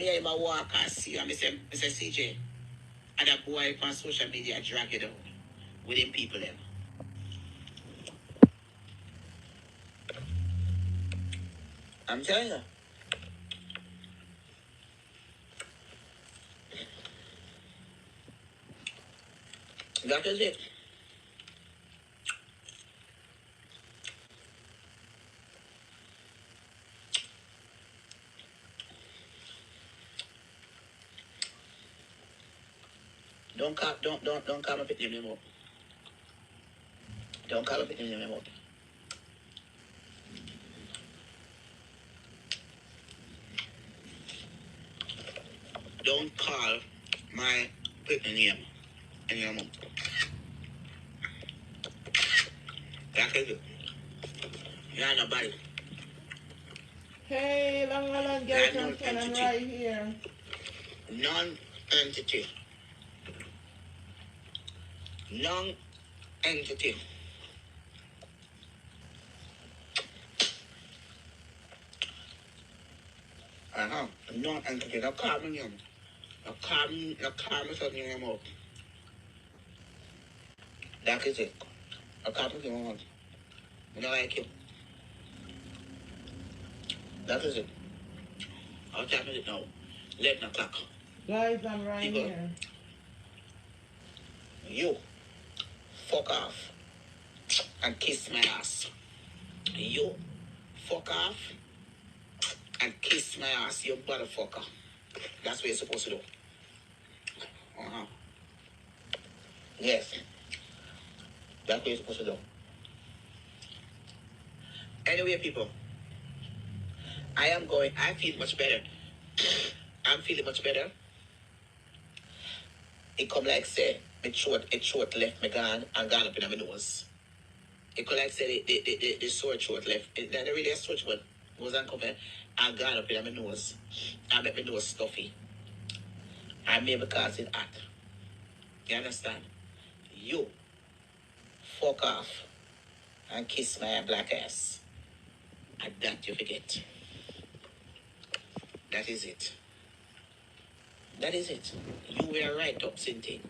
me I walk and see and I say CJ, and that boy on social media drag it out with them people them. I'm telling you. That is it. Don't call my picture anymore. Don't call my picture anymore. Don't call my picture name anymore. That is it. You're nobody. Hey, Long Island girl from Ken, I'm right here. Non-entity. Non-entity. Non-entity. Now call me name. Now call me something in your mouth. That is it. Now call me in your mouth. I don't like you. That is it. I'll tell you it now. 11 o'clock. Guys, I'm right People, here. You fuck off and kiss my ass. You fuck off and kiss my ass, you motherfucker. That's what you're supposed to do. Yes. That's what you're supposed to do. Anyway, people, I feel much better. I'm feeling much better. It come like say, it short left me gone and gone up in my nose. It could like say the sore throat left. It's not really a sore throat, but was uncomfortable and gone up in my nose. And make my nose stuffy. And maybe because it's hot. You understand? You fuck off and kiss my black ass. And that you forget. That is it. That is it. You were right up, Cinti.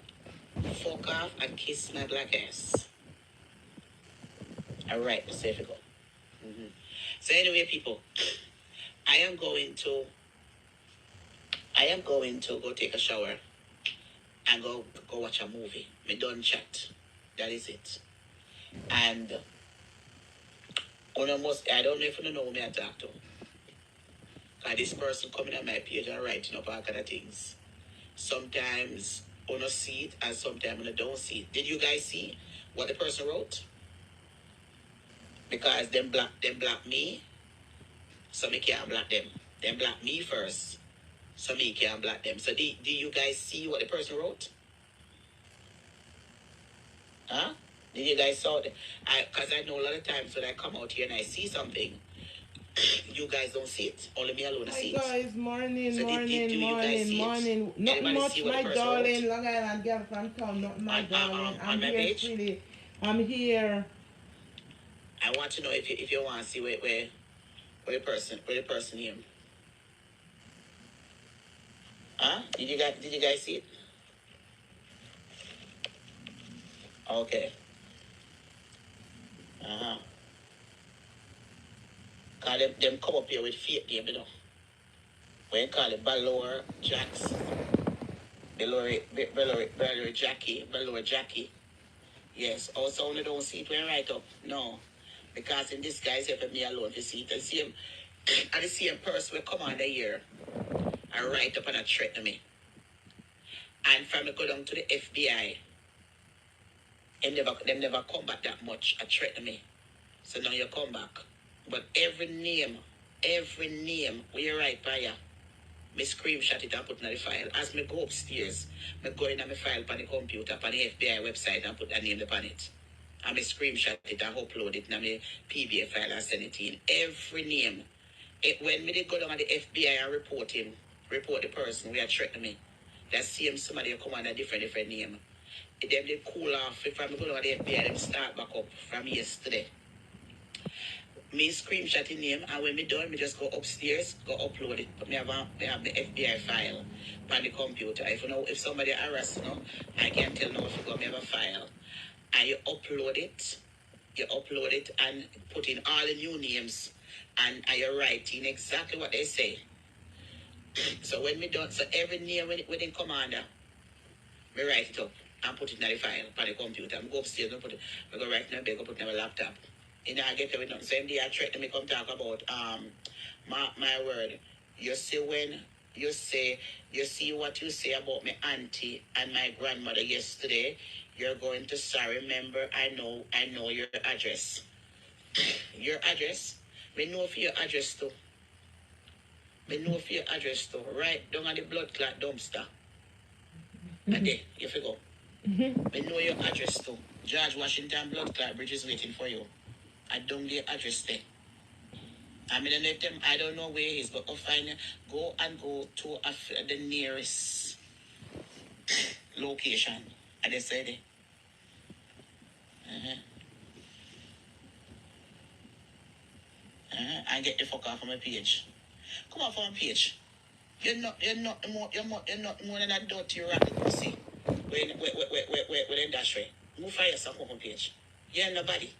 Fuck off and kiss my black ass. Alright, let's see if it go. So anyway, people, I am going to go take a shower and go watch a movie. Me done chat. That is it. And I don't know if you know me I talk to. Cause this person coming on my page and writing up all kind of things. Sometimes I don't see it and sometimes I don't see it. Did you guys see what the person wrote? Because them block me, so me can't block them. Them block me first, so me can't block them. So do you guys see what the person wrote? Huh? Did you guys saw it? Because I know a lot of times when I come out here and I see something, you guys don't see it. Only me alone see it. Hi guys, morning. Not much, my darling. Long Island girl from town, not my darling. I'm here, sweetie. I'm here. I want to know if you want to see where the person here. Huh? Did you guys see it? Okay. Cause them come up here with fake name, you know. When you call it Balor Jax, Balor Jackie. Yes. Also, only don't see it when right up. No. Because in this guy's helping me alone to see it. And see him, and the same person will come on the year and write up and threaten me. And from me go down to the FBI, them never come back that much and threaten me. So now you come back. But every name where you write by you, me screenshot it and put it in the file. As me go upstairs, me go in my file on the computer, on the FBI website and put that name upon it. And me screenshot it and upload it in my PBA file and send it in. Every name. When me go down to the FBI and report the person who are threatening me, that same somebody come on a different name. Them they cool off. If I'm going to the FBI, them start back up from yesterday. Me screenshot the name, and when me done, me just go upstairs, go upload it. But me have the FBI file on the computer. If somebody harass I can tell now if you go, me have a file. And you upload it, and put in all the new names, and you write in exactly what they say. So when me done, so every name within commander, me write it up and put it in the file on the computer. I go upstairs and put it, I go right in the bed, go put it in my laptop. And I get everything. Same day I threaten me come talk about my word. You see when you see what you say about my auntie and my grandmother yesterday, you're going to sorry. Remember, I know your address. Your address? Me know for your address too. Right down on the blood clot dumpster. And there, you figure. Me know your address too. George Washington blood clot bridge is waiting for you. I don't get address there. I don't know where he is, but go to the nearest location. And they said it. And get the fuck off of my page. Come off of my page. You're not more than a dirty rotten pussy. When in dash way. Move for yourself off my page. You're nobody.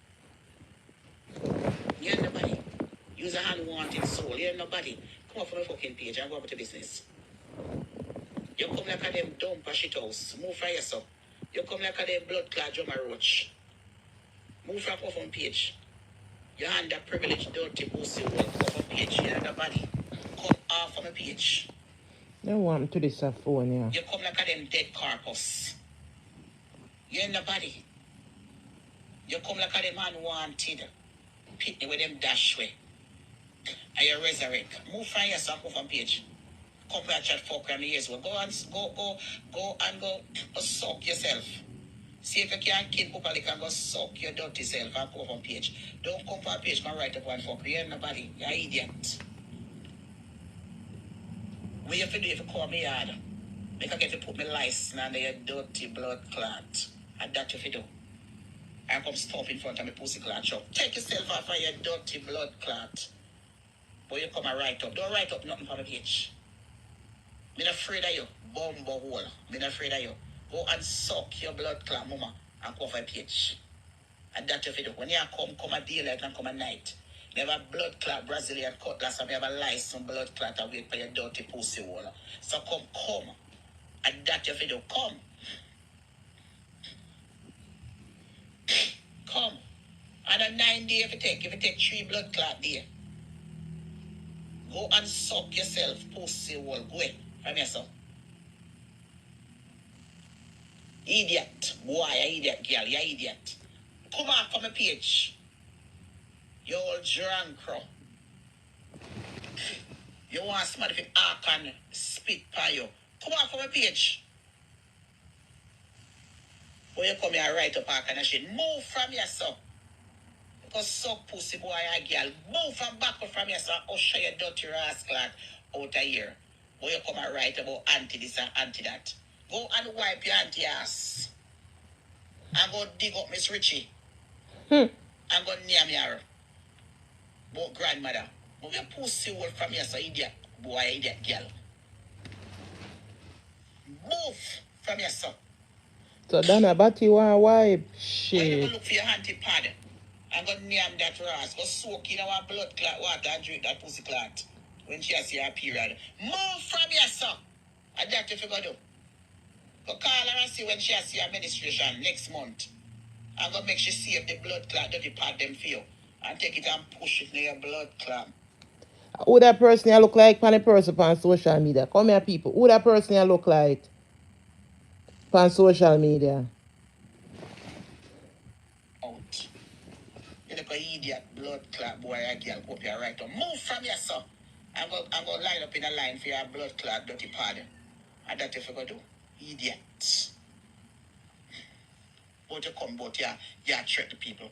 Use a unwanted soul. You're nobody. Come off of my fucking page and go up to business. You come like a them dump a shit house. Move for yourself. You come like a them blood clot drummer roach. Move from off on page. Your hand that privileged dirty pussy will come off on page. You're nobody. Come off on my page. They want to this phone, yeah. You come like a them dead carcass. You're nobody. You come like a them unwanted. Pitney with them dash way. And you resurrect. Move from yourself off on page. Come back chat fuck around years. Well, go and go suck yourself. See if you can't kill properly, can go suck your dirty self and come on page. Don't come for a page, come right up and fuck. You ain't nobody. You're an idiot. What you have to do if you call me hard? Make I get to put my license under your dirty blood clot. And that you have to do. And come stop in front of me pussy clot shop. Take yourself off of your dirty blood clot. But you come and write up. Don't write up nothing for my page. I'm not afraid of you. Bumbo hole. I'm not afraid of you. Go and suck your blood clot, mama, and cover a page. And that you have to do. When you come at daylight and come at night, you have a blood clot Brazilian cutlass and you have a license blood clot and wait for your dirty pussy hole. So come. And that you have to do. Come. And a 9 day if you take 3 blood clot day. Go and suck yourself, pussy hole. Go ahead. From yourself. Idiot. Boy, you idiot, girl. You idiot. Come on from a page. You old drunk crow. You want somebody to arc and spit by you. Come on from a page. When you come here right up arc and shit. Move from yourself. Because suck pussy boy and girl. Move from back from yourself. Usher your dirty rascal out of here. When you come here right about anti this and anti that. Go and wipe your auntie ass. And go dig up Miss Richie. And go near me her. But grandmother. Move your pussy hole from here, so idiot. Boy, idiot girl. Move from here, son. So Donna Batty want wipe. When you Shit. go look for your auntie pad and go name that ras, go soak in our blood clot water and drink that pussy clot when she has her period. Move from here, son. And that if you go do. Go call her and see when she has her administration next month. And go make she save the blood clot dirty pad them for you. And take it and push it in your blood clot. Who that person you look like on a person on social media? Come here, people. Who that person you look like on social media? Out. You look an idiot, blood clot boy, a girl, go up here right up. Move from here, sir. And go line up in a line for your blood clot dirty pad. And that if you go do. Idiot. But you come, but you threaten people.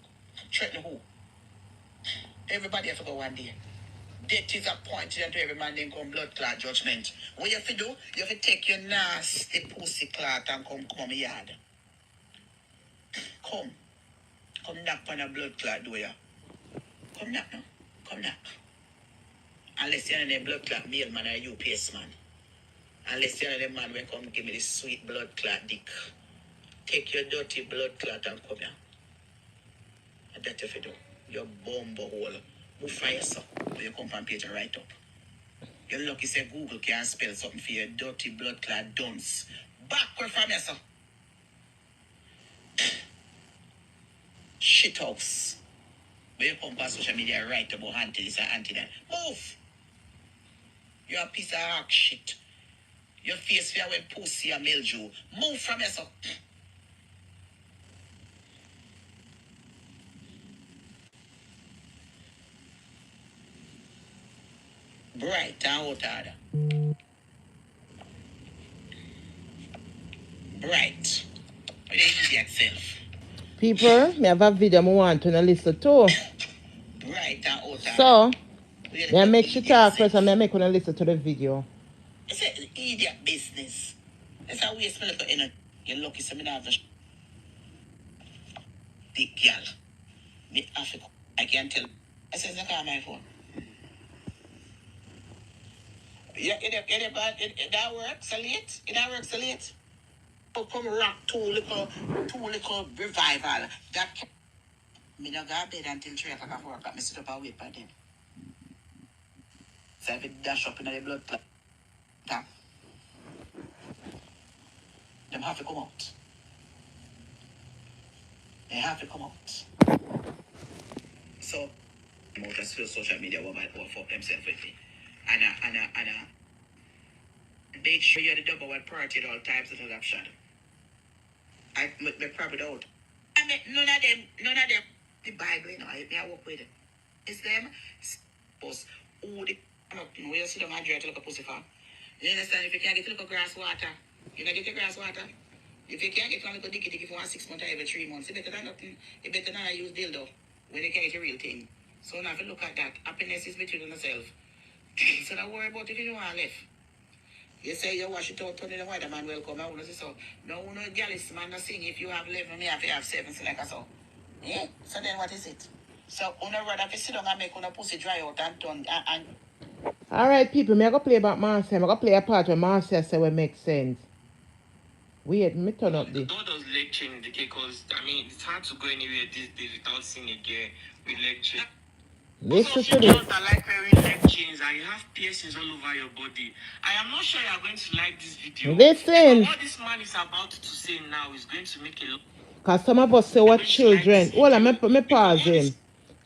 Threaten who? Everybody have to go one day. Death is appointed unto every man then come blood clot judgment. What you have to do? You have to take your nasty pussy clot and come yard. Come knock on a blood clot door. Come knock now. Come now. Unless you're a blood clot male man or UPS man. Unless you're the man will come give me this sweet blood clot dick. Take your dirty blood clot and come here. And that's if you do. Your bumbo hole. Move fire so. You come from page and write up. You're lucky say Google can spell something for your dirty blood clot dunce. Backward from yourself. Shit house. When you come on social media write about anti this and anti that. Move! You're a piece of hack shit. Your face fear when pussy and mildew. Move from yourself. Bright and out order. Bright. What do you idiot self? People, me have a video I want to listen to. Bright and out order. So, me make she talk first and me make one listen to the video. It's an idiot business. It's a waste of little energy. You're lucky some have a big girl. Me Africa. I can't tell. I said, I call my phone. Yeah, that works so late. It that works so late. Oh, come rock two little revival. That me not go to bed until 3 o'clock at work. I sit up and wait by them. So I have a dash up in the blood clot. Them have to come out. They have to come out. So, I'm just feel social media will fuck themselves with it. And make sure you're the double one party at all times of adoption. I probably out. I mean, none of them, the Bible, you know, I work with it. It's them, suppose, who the, where you sit down and drink to look a pussy farm. You understand? If you can't get a little grass water, you know, get your grass water. If you can't get a little dicky for 6 months or every 3 months, it's better than nothing. It's better than I use dildo when you can't get a real thing. So now if you look at that, happiness is between yourself. So don't worry about if you don't want to live. You say you wash it out, turn it white, the man will come. I want to say so. No jealous man, no sing. If you have 11, me have to have 7, so like I saw. Yeah? So then what is it? So, on rather if you sit down and make una pussy dry out and turn and Alright, people, me I go play about Marcia. I go play a part where Marcia say what makes sense. Wait, me turn up this. God does lecturing because I mean it's hard to go anywhere these days without seeing a girl with lecturing. Listen to Girls this. that like wearing leg chains and you have piercings all over your body. I am not sure you are going to like this video. Listen. What this man is about to say now is going to make a lot. Because some of us say what children. Hold on, me pause him.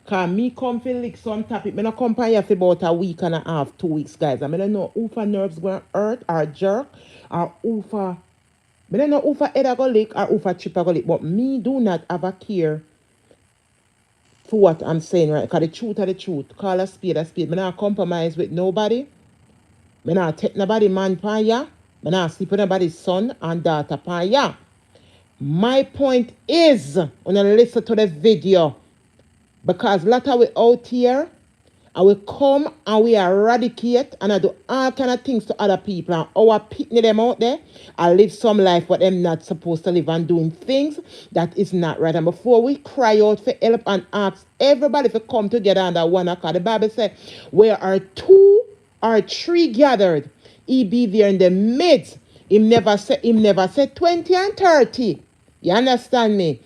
Because me come to lick some topic. I don't come here for about a week and a half, 2 weeks, guys. I don't know who for nerves going to hurt or jerk or who for... I don't know who for head I go lick or who for chip I go lick. But me do not have a care for what I'm saying, right? Because the truth are the truth. Call a spade a spade. I don't compromise with nobody. I don't take nobody man pan ya. I don't sleep with nobody's son and daughter pan ya. My point is, when I listen to the video, because a lot of we out here, and we come and we eradicate and I do all kind of things to other people and our picnic them out there, I live some life what them not supposed to live and doing things that is not right. And before we cry out for help and ask everybody to come together under one accord, the Bible says, where are 2 or 3 gathered, he be there in the midst. Him never said 20 and 30. You understand me?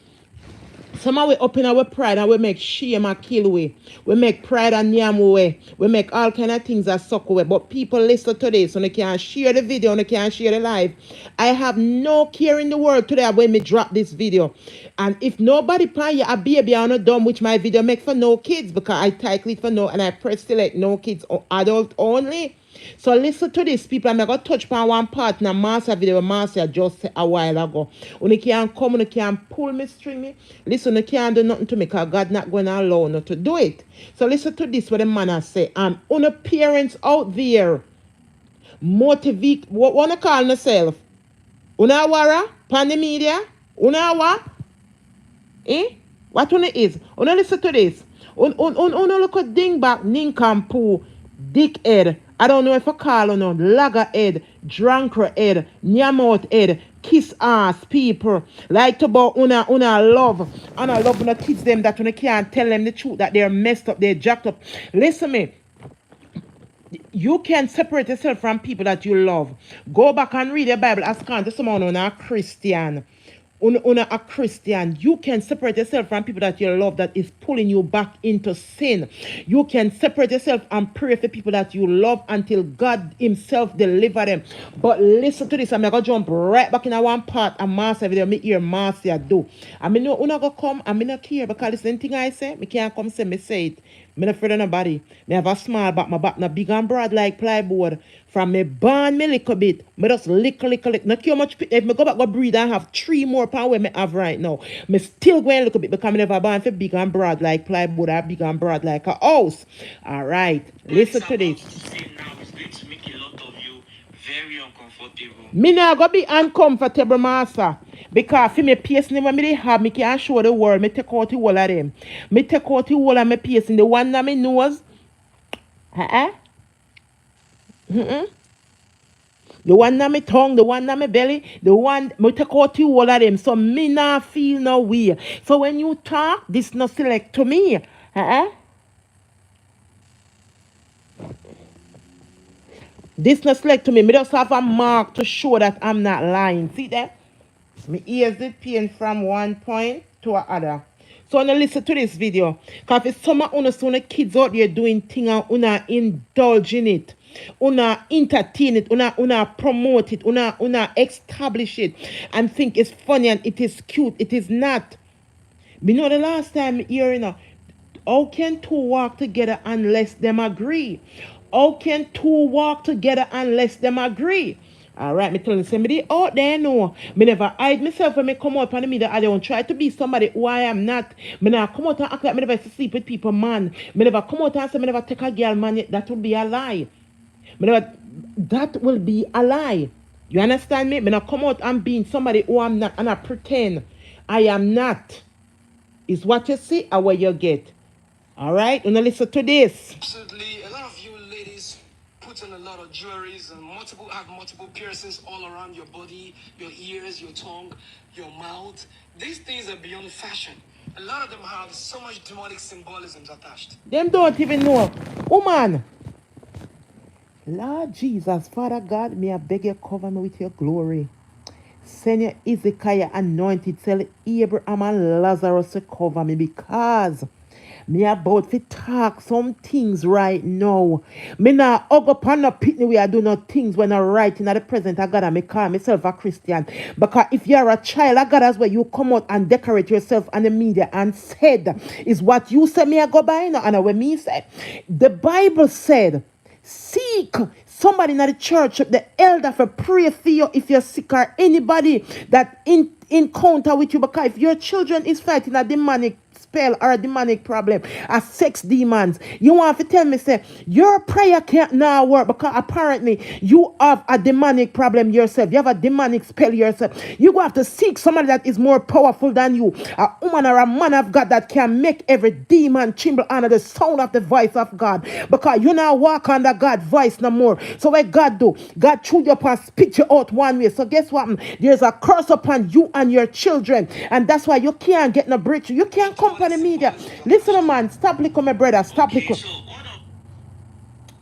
Somehow we up in our pride and we make shame and kill we. We make pride and yam away. We make all kind of things that suck away. But people listen to this and they can't share the video and they can't share the live. I have no care in the world today when me drop this video. And if nobody pay you a baby on a dumb which my video make for no kids because I title it for no and I press select no kids or adult only. So listen to this, people. I'm going to touch upon one part in a Marcia video Marcia just said a while ago. When you can't come, when you can't pull me, string me. Listen, you can't do nothing to me because God not going to allow you to do it. So listen to this, what the man has say. On parents out there, motivate, what want to call yourself? Una wara, pan the media, una what? What one is? Una listen to this. Una look at dingback, nincompoop, dickhead. I don't know if I call on laggerhead, drunkard head, nyamot head, kiss ass people. Like to about una love. And I love una kids them that una can't tell them the truth that they're messed up, they're jacked up. Listen me. You can separate yourself from people that you love. Go back and read the Bible. Ask to someone on a Christian. On a Christian, you can separate yourself from people that you love that is pulling you back into sin. You can separate yourself and pray for people that you love until God Himself deliver them. But listen to this, I'm gonna jump right back in a one part and Marcia video. Me hear Marcia do. I mean, no, una go come. I mean, not care because listen thing I say. Me can't come say me say it. Me not afraid of nobody. Me have a small back, my back not big and broad like plywood. From me born me little bit. Me just lick. Not too much. If me go back go breathe and have 3 more pound where me have right now. Me still going a little bit because me never born for big and broad like plywood or big and broad like a house. Alright. Listen to this. Say now is going to make a lot of you very uncomfortable. Me now go be uncomfortable, master. Because for me piercing when me they have, me can't show the world. Me take out the whole of them. Me take out the whole of me piercing. The one that me nose. The one that me tongue, the one that me belly, the one me take out the whole of them. So me not feel no way. So when you talk, this not select to me. This not select to me. Me just have a mark to show that I'm not lying. See that? My ears did pain from one point to another. So now listen to this video. Because if some of the kids out there doing things and una indulge in it, una entertain it, una promote it, una establish it and think it's funny and it is cute. It is not. Me know the last time here, how can two walk together unless them agree? How can two walk together unless them agree? Alright, me telling somebody out there no. Me never hide myself when me come out on the media. I don't try to be somebody who I am not. Me never come out and act like me never sleep with people, man. Me never come out and say me never take a girl, man. That would be a lie. That will be a lie. You understand me? Me not come out and being somebody who I'm not and I pretend I am not. Is what you see or what you get. Alright? You know, listen to this. Absolutely. A lot of you ladies put on a lot of jewelries and have multiple piercings all around your body, your ears, your tongue, your mouth. These things are beyond fashion. A lot of them have so much demonic symbolisms attached. Them don't even know. Woman. Lord Jesus, Father God, may I beg you cover me with your glory. Send your Ezekiah anointed, tell Abraham and Lazarus to cover me because me about to talk some things right now. Me not hug up on no pitney way I do no things when I write in the present of God and me call myself a Christian. Because if you are a child of God, that's where you come out and decorate yourself on the media and said is what you say me I go by now. And when me say, the Bible said, seek somebody in the church, the elder for pray for you if you're sick or anybody that encounter with you. Because if your children is fighting a demonic spell or a demonic problem, a sex demons, you want to tell me say your prayer can't now work because apparently you have a demonic problem yourself. You have a demonic spell yourself. You go have to seek somebody that is more powerful than you, a woman or a man of God that can make every demon tremble under the sound of the voice of God, because you now walk under God's voice no more. So what God do? God chew you up and spit you out one way. So guess what? There's a curse upon you and your children, and that's why you can't get no breakthrough. You can't come on the media. Listen, man, stop licking my brother. Stop licking.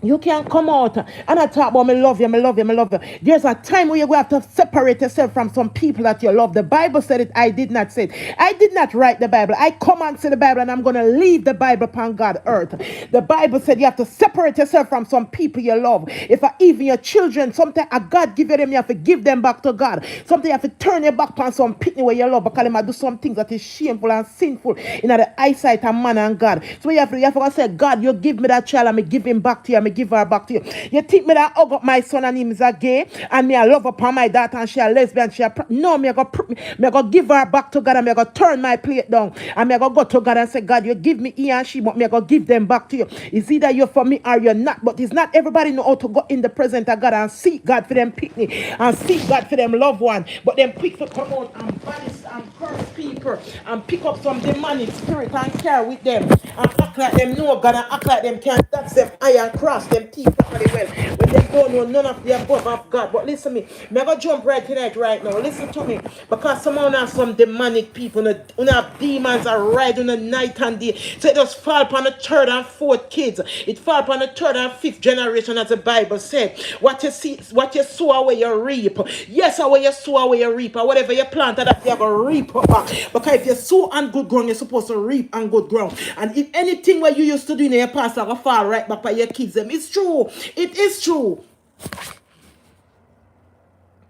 You can't come out and I talk about me love you, me love you, me love you. There's a time where you have to separate yourself from some people that you love. The Bible said it. I did not say it. I did not write the Bible. I come and say the Bible and I'm going to leave the Bible upon God's earth. The Bible said you have to separate yourself from some people you love. If even your children, sometimes a God give you them, you have to give them back to God. Sometimes you have to turn your back on some people where you love because they might do some things that is shameful and sinful in the eyesight of man and God. So you have to say, God, you give me that child and me give him back to you. Me give her back to you. You think me that hug up my son and him is a gay and me I love upon my daughter and she a lesbian, no, me I go give her back to God and me I go turn my plate down and me I go to God and say, God, you give me he and she, but me I go give them back to you. It's either you're for me or you're not, but it's not everybody know how to go in the presence of God and seek God for them picnic and seek God for them loved one, but them quick to come out and banish and curse people and pick up some demonic spirit and carry with them and act like them know God and act like them can't touch them eye and cross them teeth properly well. When them don't know none of the above of God. But listen to me. I'm going to jump right tonight, right now. Listen to me. Because someone have some demonic people. Who have demons are right on the night and day. So it just fall upon the third and fourth kids. It fall upon the third and fifth generation, as the Bible said. What you see, what you sow away, you reap. Yes, away you sow away, you reap. Or whatever you plant, that you have a reap back. Because if you sow on good ground, you're supposed to reap on good ground. And if anything what you used to do in your past, will fall right back by your kids, them. It's true. It is true.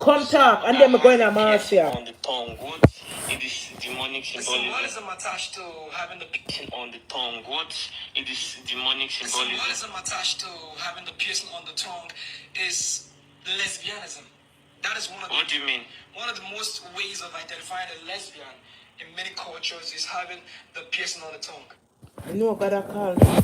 Come talk, and then we're going to Marcia. On the tongue, what is demonic symbolism? Symbolism attached to having the piercing on the tongue, what is demonic symbolism? Symbolism attached to having the piercing on the tongue is lesbianism. That is one of what do you mean? One of the most ways of identifying a lesbian in many cultures is having the piercing on the tongue. I know God I call me.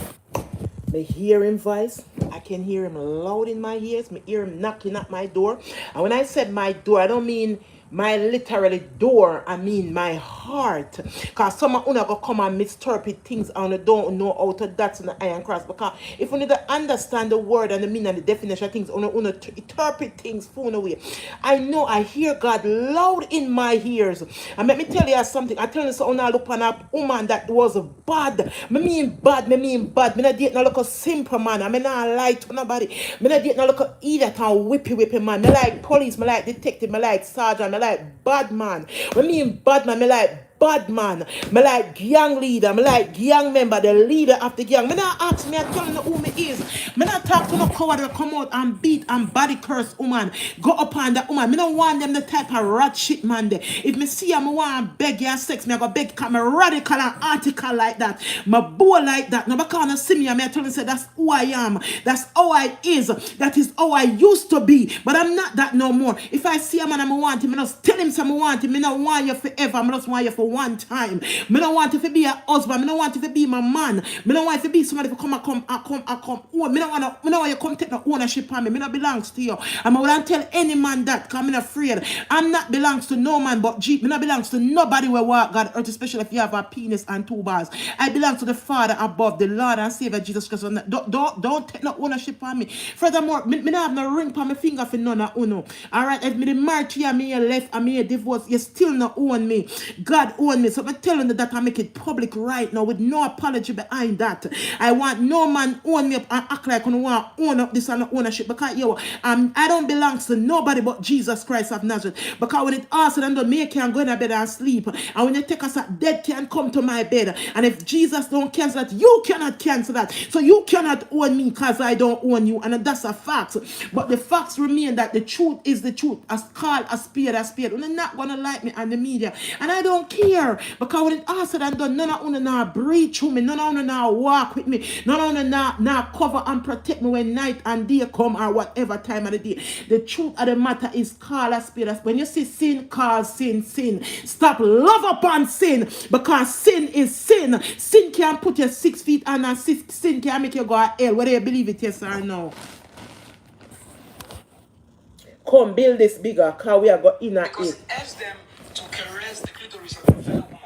I hear him voice. I can hear him loud in my ears. I hear him knocking at my door. And when I said my door, I don't mean my literally door, I mean my heart. Because some of you go come and misinterpret things and don't know how to that's in the iron cross. Because if you need to understand the word and the meaning and the definition of things, you interpret things phone away. I know I hear God loud in my ears. And let me tell you something. I tell you so I look on a woman that was bad. I mean bad. Me not date no look a simple man. I mean not lie to nobody. Me not date no look a idiot and whippy man. Me like police, me like detective, me like sergeant, me like bad man. I mean bad man, me like bad man. Me like gang leader. Me like gang member, the leader of the gang. Me not ask me, I tell you who me is. Me not talk to no coward that come out and beat and body curse woman. Go up on that woman. Me don't want them the type of rat shit man there. If me see them, I want beg you sex, me I go beg because me radical and article like that. Me boy like that. No, because I see me, I tell you say that's who I am. That's how I is. That is how I used to be. But I'm not that no more. If I see a man and I want him, I just tell him some I want him. I don't want you forever. I just want you for one time. Me don't want you to be a husband. Me don't want you to be my man. Me don't want you to be somebody to come. Oh, me don't want you come take no ownership on me. Me not belongs to you. And I wouldn't tell any man that because I'm not afraid. I'm not belongs to no man but G. Me not belongs to nobody where walk God earth, especially if you have a penis and two bars. I belong to the Father above, the Lord and Savior Jesus Christ. Don't take no ownership on me. Furthermore, me not have no ring on my finger for none of uno. Alright, if me the married to you and me left and me divorce, you still not own me. God own me. So I'm telling you that I make it public right now with no apology behind that. I want no man own me up and act like I want to own up this and ownership because I don't belong to nobody but Jesus Christ of Nazareth. Because when it asks and done, me can go in a bed and sleep. And when you take us at dead can come to my bed. And if Jesus don't cancel that, you cannot cancel that. So you cannot own me because I don't own you. And that's a fact. But the facts remain that the truth is the truth. As called a spade a spade. They're not going to like me on the media. And I don't care. Because when it asked and done, none of them now breathe through me. None of them now walk with me. None of them now cover and protect me when night and day come or whatever time of the day. The truth of the matter is call a spade. When you see sin, call sin. Stop love upon sin because sin is sin. Sin can put you 6 feet and sin can make you go to hell whether you believe it yes or no. Come build this bigger because we are going in because it helps them to caress the clitoris of a fellow woman.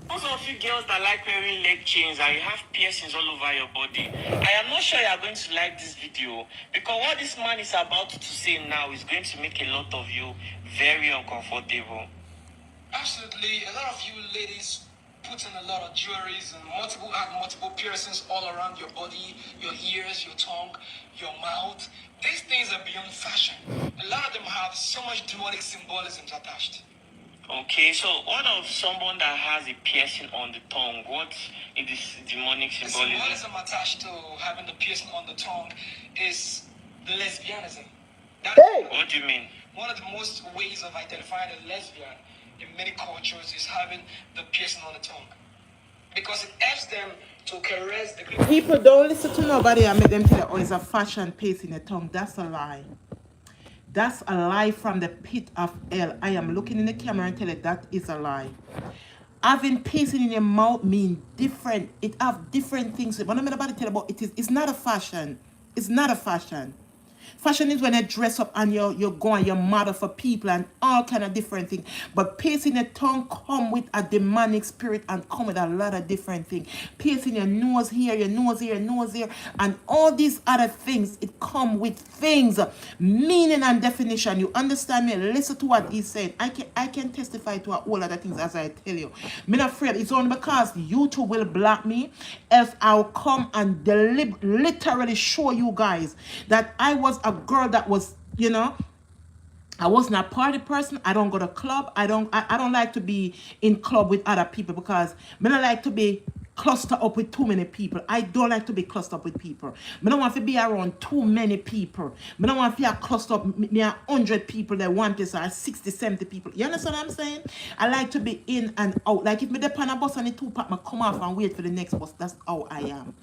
Those of you girls that like wearing leg chains and you have piercings all over your body, I am not sure you are going to like this video because what this man is about to say now is going to make a lot of you very uncomfortable. Absolutely, a lot of you ladies put in a lot of jewelries and multiple piercings all around your body, your ears, your tongue, your mouth. These things are beyond fashion. A lot of them have so much demonic symbolisms attached. Okay, so what of someone that has a piercing on the tongue? What is this demonic symbolism? The symbolism attached to having the piercing on the tongue is lesbianism. What do you mean? One of the most ways of identifying a lesbian in many cultures is having the piercing on the tongue. Because it helps them to caress the clitoris. People don't listen to nobody and make them tell you, oh, it's a fashion piece in the tongue. That's a lie. That's a lie from the pit of hell. I am looking in the camera and tell you that is a lie. Having piercing in your mouth means different. It have different things. But I'm about to tell you about it's not a fashion. It's not a fashion. Fashion is when you dress up and you go and you model for people and all kind of different things. But piercing your tongue come with a demonic spirit and come with a lot of different things. Piercing your nose here, your nose here, your nose here, and all these other things, it come with things, meaning and definition. You understand me? Listen to what he's saying. I can testify to all other things as I tell you. I'm not afraid. It's only because YouTube will block me, else I'll come and literally show you guys that I was a girl that was, I wasn't a party person. I don't go to club. I don't like to be in club with other people because I don't like to be clustered up with too many people. I don't like to be clustered up with people. I don't want to be around too many people. I don't want to be a cluster up near 100 people that want this or 60, 70 people. You understand what I'm saying? I like to be in and out. Like if me depend on a bus and the 2-pack, I come off and wait for the next bus. That's how I am.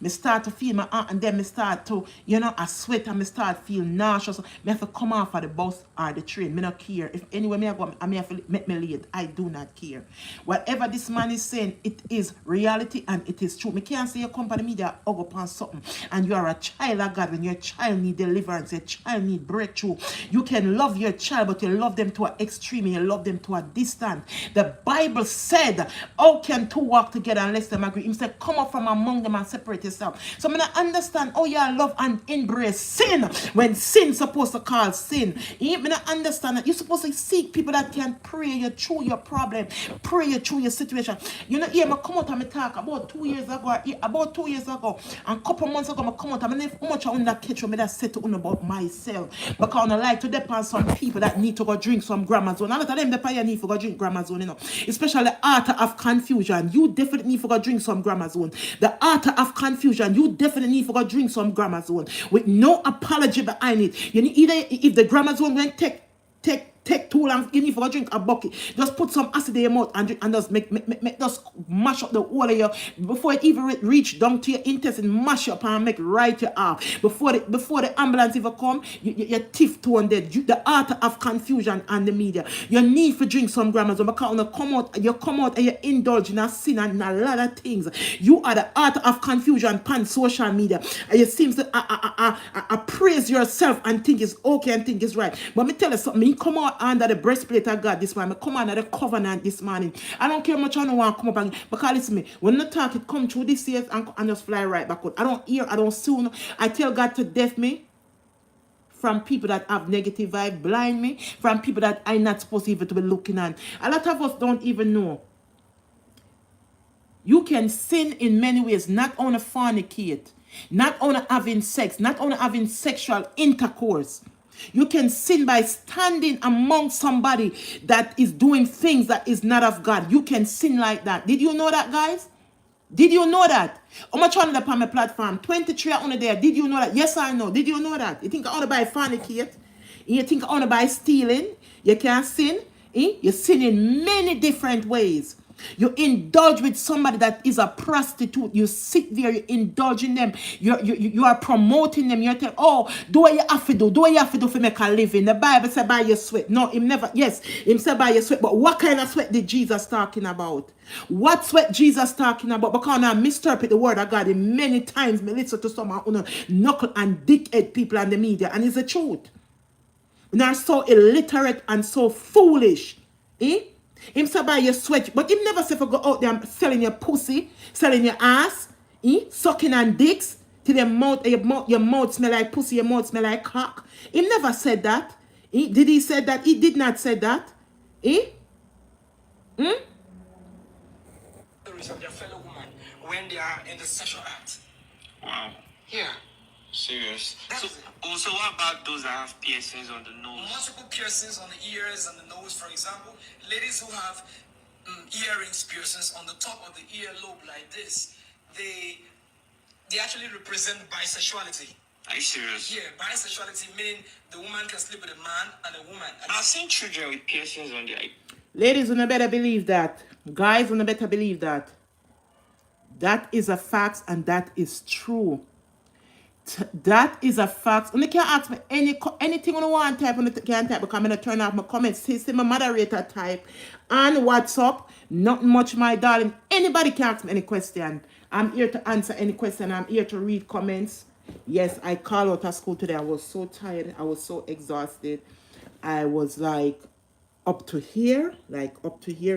Me start to feel my aunt and then me start to, I sweat and me start feel nauseous. Me have to come off of the bus or the train. Me not care. If anywhere me I go, I may have to make me late. I do not care. Whatever this man is saying, it is reality and it is true. Me can't say your company media hug upon something and you are a child of God. When your child need deliverance, your child need breakthrough. You can love your child, but you love them to an extreme and you love them to a distance. The Bible said, how can two walk together unless they agree? He said, come up from among them and separate yourself. So I'm going to understand how you love and embrace sin when sin's supposed to call sin. You going to understand that you're supposed to seek people that can pray you through your problem, pray you through your situation. You know, here I come out and I talk about 2 years ago, and a couple months ago, I come out and I how much I under catch me that said to you about myself. Because I like to depend on some people that need to go drink some grammar zone. A lot of them depend need to go drink grammar zone, Especially the art of confusion. You definitely need to go drink some grammar zone. The art of confusion, you definitely need to go drink some grammar zone with no apology behind it. You need either if the grammar zone went take too long, you need to go drink a bucket. Just put some acid in your mouth and drink and just make just mash up the whole of your before it even reach down to your intestine, mash up and make right you off. Before the ambulance even come, your teeth torn dead. The art of confusion and the media. You need to drink some grammar zone because when you come out and you indulge in a sin and a lot of things. You are the art of confusion pan social media. And you seem to praise yourself and think it's okay and think it's right. But me tell you something, me come out under the breastplate of God this morning. I come under the covenant this morning. I don't care much I don't want to come up and because listen me, when the talk it come through this year and just fly right back out. I don't hear, I don't see. I tell God to deaf me from people that have negative vibe, blind me, from people that I'm not supposed to even to be looking at. A lot of us don't even know. You can sin in many ways, not only fornicate, not only having sex, not only having sexual intercourse. You can sin by standing among somebody that is doing things that is not of God. You can sin like that. Did you know that, guys? Did you know that? I'm not trying to upon my platform. 23 are on there. Did you know that? Yes, I know. Did you know that? You think I want to buy fornicate? You think I want to buy stealing? You can't sin? You sin in many different ways. You indulge with somebody that is a prostitute. You sit there, you indulge in them. You are promoting them. You're telling, oh, do what you have to do. Do what you have to do for make a living. The Bible said by your sweat. No, him never. Yes, him said by your sweat. But what kind of sweat did Jesus talking about? What sweat Jesus talking about? Because I misinterpret the word of God in many times. Me listen to some knuckle and dickhead people on the media. And it's the truth. And are so illiterate and so foolish. Him say buy your sweat, but him never say for go out there selling your pussy, selling your ass, sucking on dicks till your mouth smell like pussy, your mouth smell like cock. Him never said that. Did he say that? He did not say that. Of their fellow woman when they are in the sexual act. Wow. Yeah. Serious. So what about those that have piercings on the nose? Multiple piercings on the ears and the nose, for example. Ladies who have earrings, piercings on the top of the earlobe like this, they actually represent bisexuality. Are you serious? Yeah, bisexuality meaning the woman can sleep with a man and a woman. And I've seen children with piercings on their... Ladies, you better believe that. Guys, you better believe that. That is a fact and that is true. That is a fact. You can ask me anything you want to type, you can type because I'm going to turn off my comments. See my moderator type on WhatsApp. Not much, my darling. Anybody can ask me any question. I'm here to answer any question. I'm here to read comments. Yes, I called out of school today. I was so tired. I was so exhausted. I was like up to here,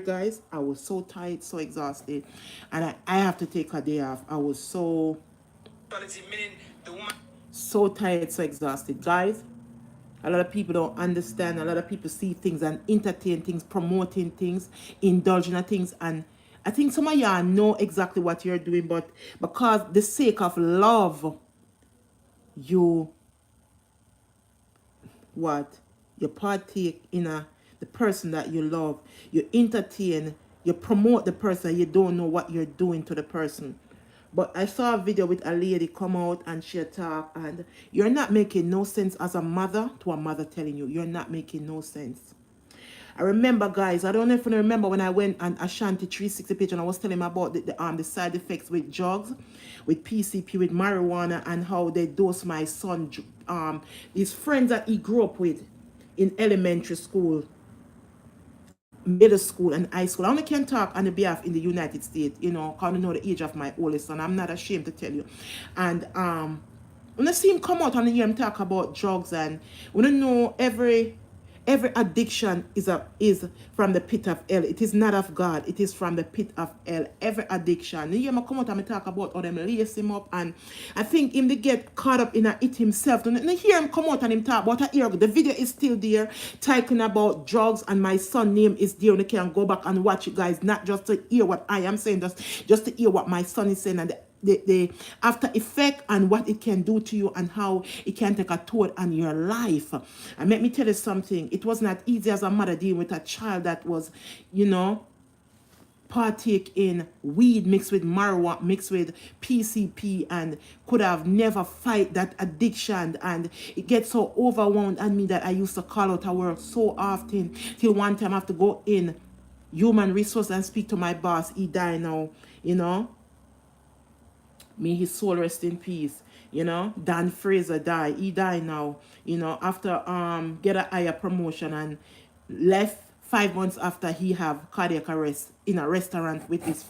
guys. I was so tired, so exhausted. And I have to take a day off. I was so tired, so exhausted. Guys, a lot of people don't understand. A lot of people see things and entertain things, promoting things, indulging in things. And I think some of y'all know exactly what you're doing, but because the sake of love, you what you partake in the person that you love, you entertain, you promote the person, you don't know what you're doing to the person. But I saw a video with a lady come out and she talk, and you're not making no sense as a mother to a mother telling you you're not making no sense. I remember, guys, I don't know if you remember when I went on Ashanti 360 page and I was telling him about the side effects with drugs, with PCP, with marijuana, and how they dose my son, his friends that he grew up with in elementary school, middle school, and high school. I only can talk on the behalf in the United States, you know, because I know the age of my oldest son. I'm not ashamed to tell you. And when I see him come out and hear him talk about drugs, and when I know every addiction is from the pit of hell. It is not of God. It is from the pit of hell. Every addiction. You hear me come out and me talk about how them lace him up, and I think him they get caught up in it himself. And you hear him come out and him talk about the video is still there, talking about drugs, and my son name is there. And you can go back and watch it, guys. Not just to hear what I am saying, just to hear what my son is saying, and the after effect and what it can do to you and how it can take a toll on your life. And let me tell you something, it was not easy as a mother dealing with a child that was, you know, partake in weed mixed with marijuana, mixed with PCP, and could have never fight that addiction. And it gets so overwhelmed on me that I used to call out of work so often, till one time I have to go in human resource and speak to my boss. He died now, you know. May his soul rest in peace. You know, Dan Fraser died. He died now. You know, after get a higher promotion, and left 5 months after he have cardiac arrest in a restaurant with his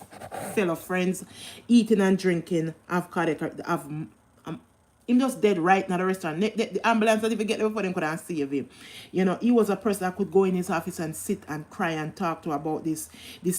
fellow friends, eating and drinking, have cardiac have him just dead right now the restaurant. The ambulance didn't even get there before them could have save him. You know, he was a person that could go in his office and sit and cry and talk to about this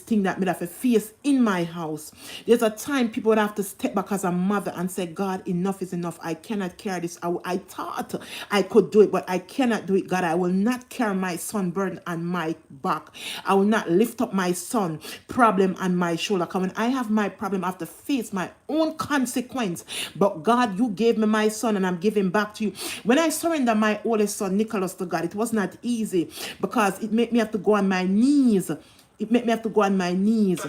thing that made have a face in my house. There's a time people would have to step back as a mother and say, God, enough is enough. I cannot carry this. I thought I could do it, but I cannot do it. God, I will not carry my son burden on my back. I will not lift up my son problem on my shoulder. Because when I have my problem, I have to face my own consequence. But God, you gave me my son and I'm giving back to you. When I surrender my oldest son, Nicholas, to God, it was not easy because it made me have to go on my knees. It made me have to go on my knees,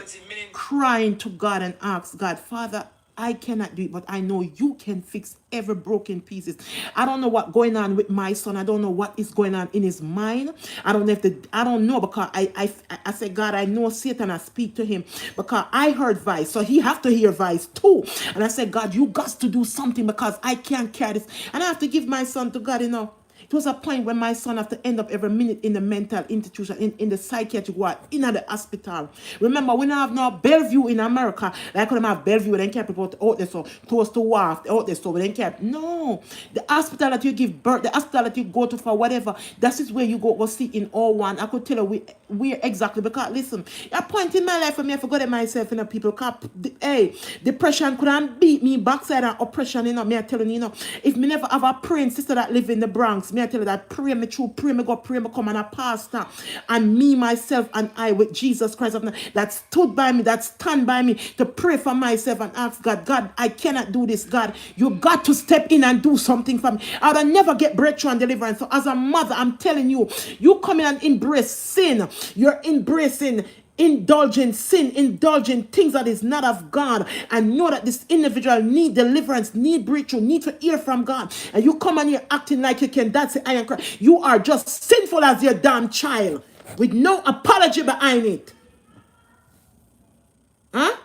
crying to God and ask God, Father, I cannot do it, but I know you can fix every broken pieces. I don't know what's going on with my son. I don't know what is going on in his mind. I don't know I don't know, because I said, God, I know Satan. I speak to him because I heard voice, so he have to hear voice too. And I said, God, you got to do something because I can't carry this, and I have to give my son to God. You know, it was a point when my son have to end up every minute in the mental institution, in the psychiatric ward, in the hospital. Remember, we don't have no Bellevue in America. Like when I have Bellevue, then kept people out there, so close to Wharf, out there, so then kept. No, the hospital that you give birth, the hospital that you go to for whatever, that is where you go see in all one. I could tell you where exactly, because listen, a point in my life for me, I forgot it myself, you know, people, hey, depression couldn't beat me backside and oppression, you know, me I telling you, you know, if me never have a praying sister that live in the Bronx, me I tell you that pray me through, pray me go, pray me come, and a pastor, and me, myself, and I with Jesus Christ of Nazareth, that stood by me, that stand by me to pray for myself and ask God, God, I cannot do this, God, you got to step in and do something for me. I would never get breakthrough and deliverance. So as a mother, I'm telling you, you come in and embrace sin. You're embracing indulging sin, indulging things that is not of God, and know that this individual need deliverance, need breakthrough, need to hear from God, and you come and you're acting like you can dance the iron cry. You are just sinful as your damn child with no apology behind it. Huh?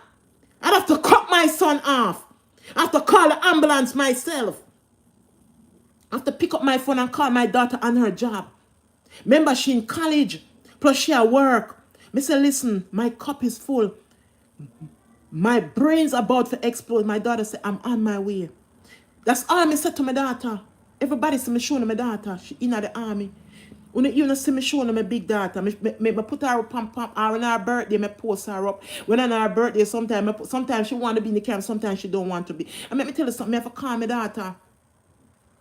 I'd have to cut my son off. I have to call the ambulance myself. I have to pick up my phone and call my daughter on her job. Remember, she in college, plus she at work. Me say, listen, my cup is full. My brain's about to explode. My daughter said, I'm on my way. That's all I said to my daughter. Everybody see me showing my daughter. She in the army. When you see me showing my big daughter, me put her up, pam, or on her birthday, me post her up. When on her birthday, sometimes she want to be in the camp, sometimes she don't want to be. And let me tell you something, I have to call my daughter.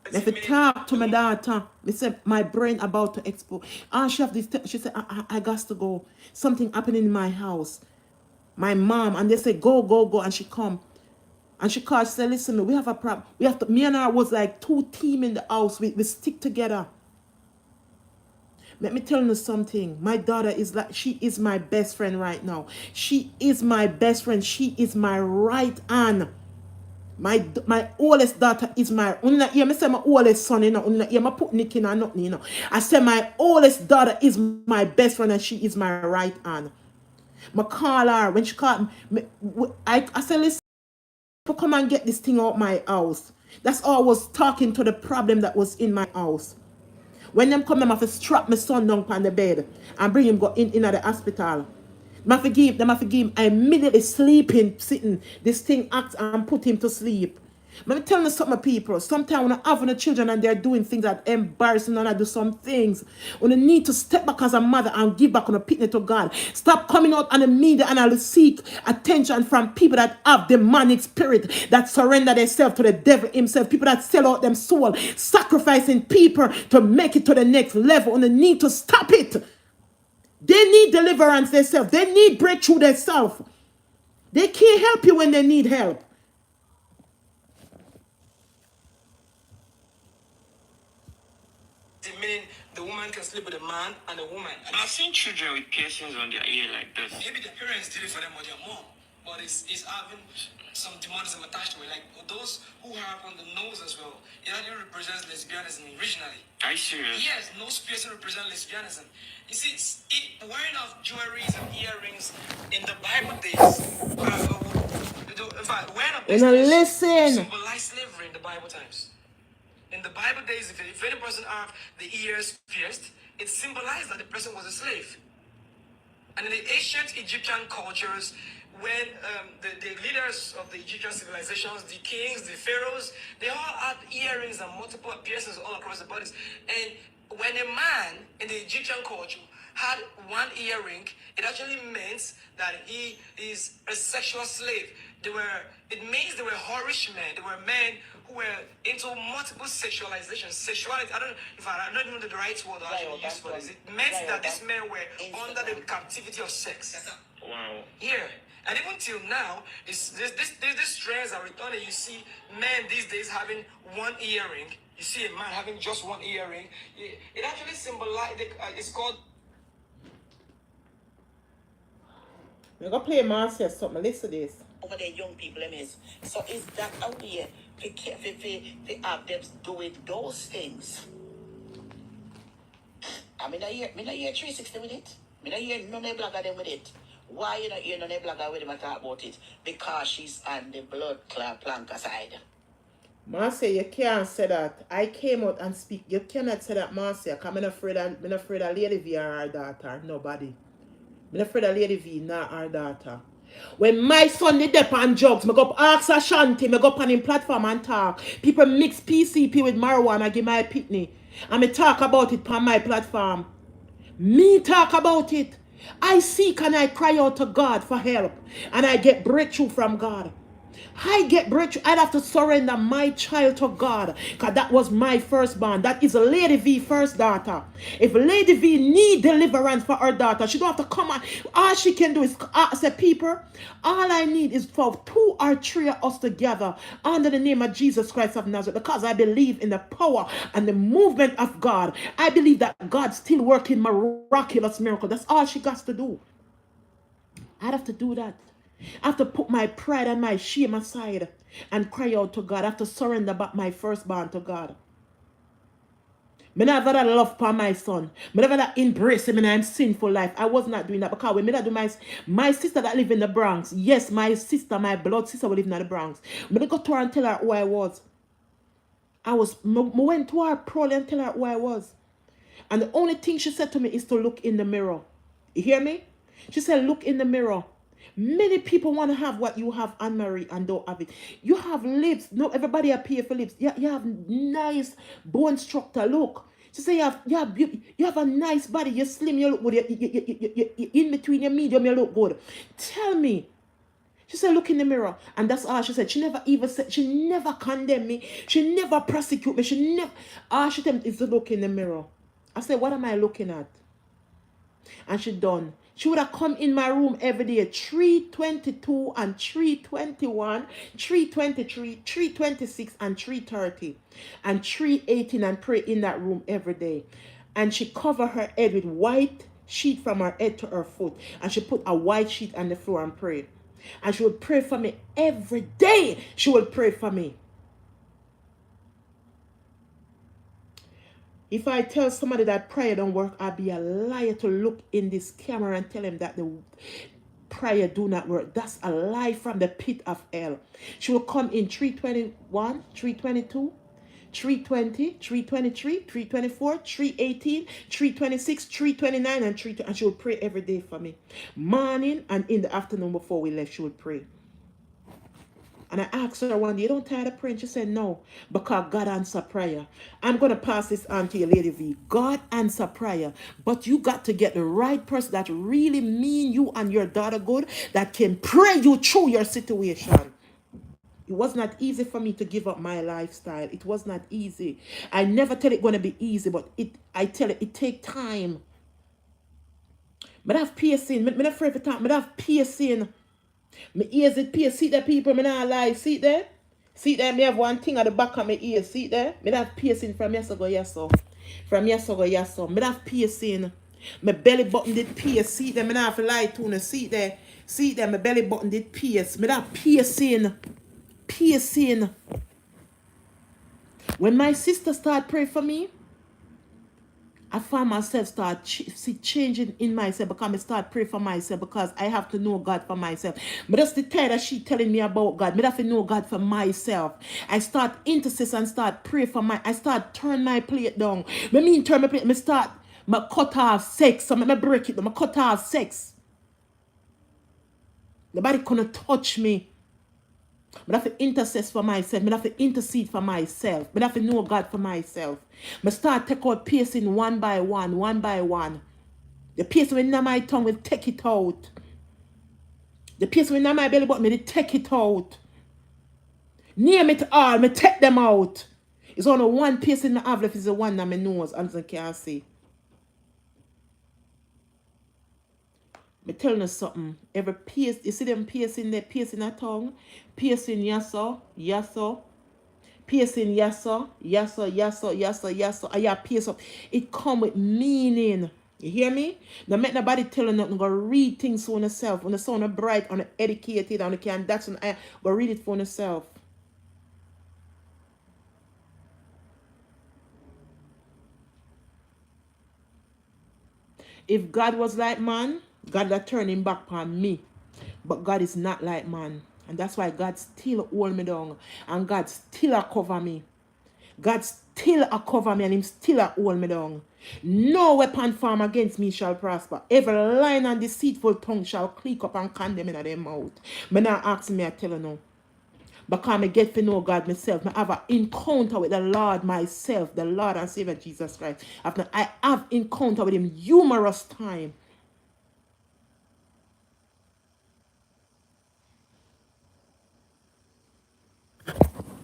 I have to talk to my daughter. I said, my brain about to explode. And she have this, she said, I got to go. Something happening in my house. My mom, and they say, go, and she come. And she called, she said, listen, we have a problem. We have to, me and her was like two team in the house. We stick together. Let me tell you something. My daughter is like, she is my best friend right now. She is my best friend. She is my right hand. My oldest daughter is my, I say my oldest son, I put Nick in or nothing, I say my oldest daughter is my best friend and she is my right hand. I call her, when she called me, I said, listen, come and get this thing out my house. That's all I was talking to the problem that was in my house. When them come, them have to strap my son down on the bed and bring him go in the hospital. Them have to give him. I immediately sleeping, sitting. This thing acts and put him to sleep. Let me tell you something, people. Sometimes when I have the children and they're doing things that embarrassing and I do some things, when I need to step back as a mother and give back on a picnic to God. Stop coming out on the media and I'll seek attention from people that have demonic spirit, that surrender themselves to the devil himself, people that sell out them soul, sacrificing people to make it to the next level. And they need to stop it. They need deliverance themselves. They need breakthrough themselves. They can't help you when they need help. Meaning the woman can sleep with a man and a woman. I've seen children with piercings on their ear like this. Maybe the parents did it for them or their mom, but it's having some demonism attached to it. Like those who have on the nose as well. It actually represents lesbianism originally. Are you serious? Yes, nose piercing represents lesbianism. You see, wearing of jewelries and earrings in the Bible days, in fact, wearing of these things symbolize slavery in the Bible times. In the Bible days, if any person have the ears pierced, it symbolized that the person was a slave. And in the ancient Egyptian cultures, when the leaders of the Egyptian civilizations, the kings, the pharaohs, they all had earrings and multiple piercings all across the bodies. And when a man in the Egyptian culture had one earring, it actually meant that he is a sexual slave. It means they were whorish men. They were men who were into multiple sexualization. Sexuality, I don't even know the right word I actually use for this. It meant that these men were under the captivity of sex. Wow. Yeah. And even till now, these trends are returning. You see men these days having one earring. You see a man having just one earring. It actually symbolizes, it's called... I'm going to play Marcia something. Listen to this. Over there, young people, is. So is that a way to have them doing those things? I mean, I hear 360 with it. I mean, I hear none of blogger them with it. Why you not hear none of blogger with them talk about it? Because she's on the blood clot plank side. Marcia, you can't say that. I came out and speak. You cannot say that, Marcia, because I'm afraid of Lady V or her daughter. Nobody. I'm afraid of Lady V, not her daughter. When my son did dep on drugs, I go up ask Ashanti, I go up on him platform and talk. People mix PCP with marijuana, give my pitney. And I talk about it on my platform. Me talk about it. I seek and I cry out to God for help. And I get breakthrough from God. I get breakthrough. I'd have to surrender my child to God. Because that was my firstborn. That is Lady V's first daughter. If Lady V need deliverance for her daughter, she don't have to come on. All she can do is say, people, all I need is for 2 or 3 of us together under the name of Jesus Christ of Nazareth. Because I believe in the power and the movement of God. I believe that God's still working miraculous miracles. That's all she got to do. I'd have to do that. I have to put my pride and my shame aside and cry out to God. I have to surrender back my firstborn to God. I never that love for my son. I never that embrace him in a sinful life. I was not doing that because when I do my sister that live in the Bronx, yes, my sister, my blood sister will live in the Bronx. I go to her and tell her who I was. I went to her proudly and tell her who I was. And the only thing she said to me is to look in the mirror. You hear me? She said, look in the mirror. Many people want to have what you have, Anne-Marie, and don't have it. You have lips. No, everybody appear for lips. You have nice bone structure. Look. She say you have a nice body. You're slim. You look good. You in between your medium. You look good. Tell me. She said, look in the mirror. And that's all she said. She never even said, she never condemned me. She never prosecute me. She never, all she told me is to look in the mirror. I said, what am I looking at? And she done. She would have come in my room every day, 3:22 and 3:21, 3:23, 3:26 and 3:30 and 3:18 and pray in that room every day. And she covered her head with white sheet from her head to her foot. And she put a white sheet on the floor and prayed. And she would pray for me every day. She would pray for me. If I tell somebody that prayer don't work, I'll be a liar to look in this camera and tell him that the prayer do not work. That's a lie from the pit of hell. She will come in 3:21, 3:22, 3:20, 3:23, 3:24, 3:18, 3:26, 3:29, and 3:20. And she will pray every day for me. Morning and in the afternoon before we left, she would pray. And I asked her one day, you don't tired of praying? She said, no, because God answer prayer. I'm going to pass this on to you, Lady V. God answer prayer. But you got to get the right person that really mean you and your daughter good, that can pray you through your situation. It was not easy for me to give up my lifestyle. It was not easy. I never tell it going to be easy, but I tell it take time. But I have piercing. I'm not afraid to talk. I have piercing. My ears it pierce. See that people, me not lie. See there? See there? Me have one thing at the back of my ears. See there? Me have piercing from yesterday, yes so. From yesterday, yes so. Me have piercing. My belly button did pierce. See there? Me not have to lie to you. See there? See there? My belly button did pierce. Me have piercing. Piercing. When my sister started praying for me, I found myself start changing in myself because I start praying for myself because I have to know God for myself. But that's the time that she telling me about God. I have to know God for myself. I start intercess and start pray for I start turn my plate down. I mean turn my plate. I start my cut off sex. So I break it. I cut off sex. Nobody couldn't touch me. I have to intercess for myself. I have to intercede for myself. I have to know God for myself. I start take out piercing one by one, one by one. The piercing in my tongue will take it out. The piercing in my belly button will take it out. Name it all, me take them out. It's only one piercing I have left is the one that my nose, as I can see. Me telling you something. Every pierce, you see them piercing there, piercing a tongue, piercing yasso, yasso, piercing yasso, yasso, yasso, yasso, yasso. I have pierce up. It come with meaning. You hear me? Don't make nobody tell you nothing. Go read things for yourself. When the sound bright, and educated, and you can that's when I go read it for yourself. If God was like man, God would turn him back on me. But God is not like man. And that's why God still hold me down. And God still a cover me. God still a cover me and him still a hold me down. No weapon formed against me shall prosper. Every lying and deceitful tongue shall click up and condemn in their mouth. But now ask me, I tell you now. Because I get to know God myself. I have an encounter with the Lord myself. The Lord and Savior Jesus Christ. I have encounter with him numerous times.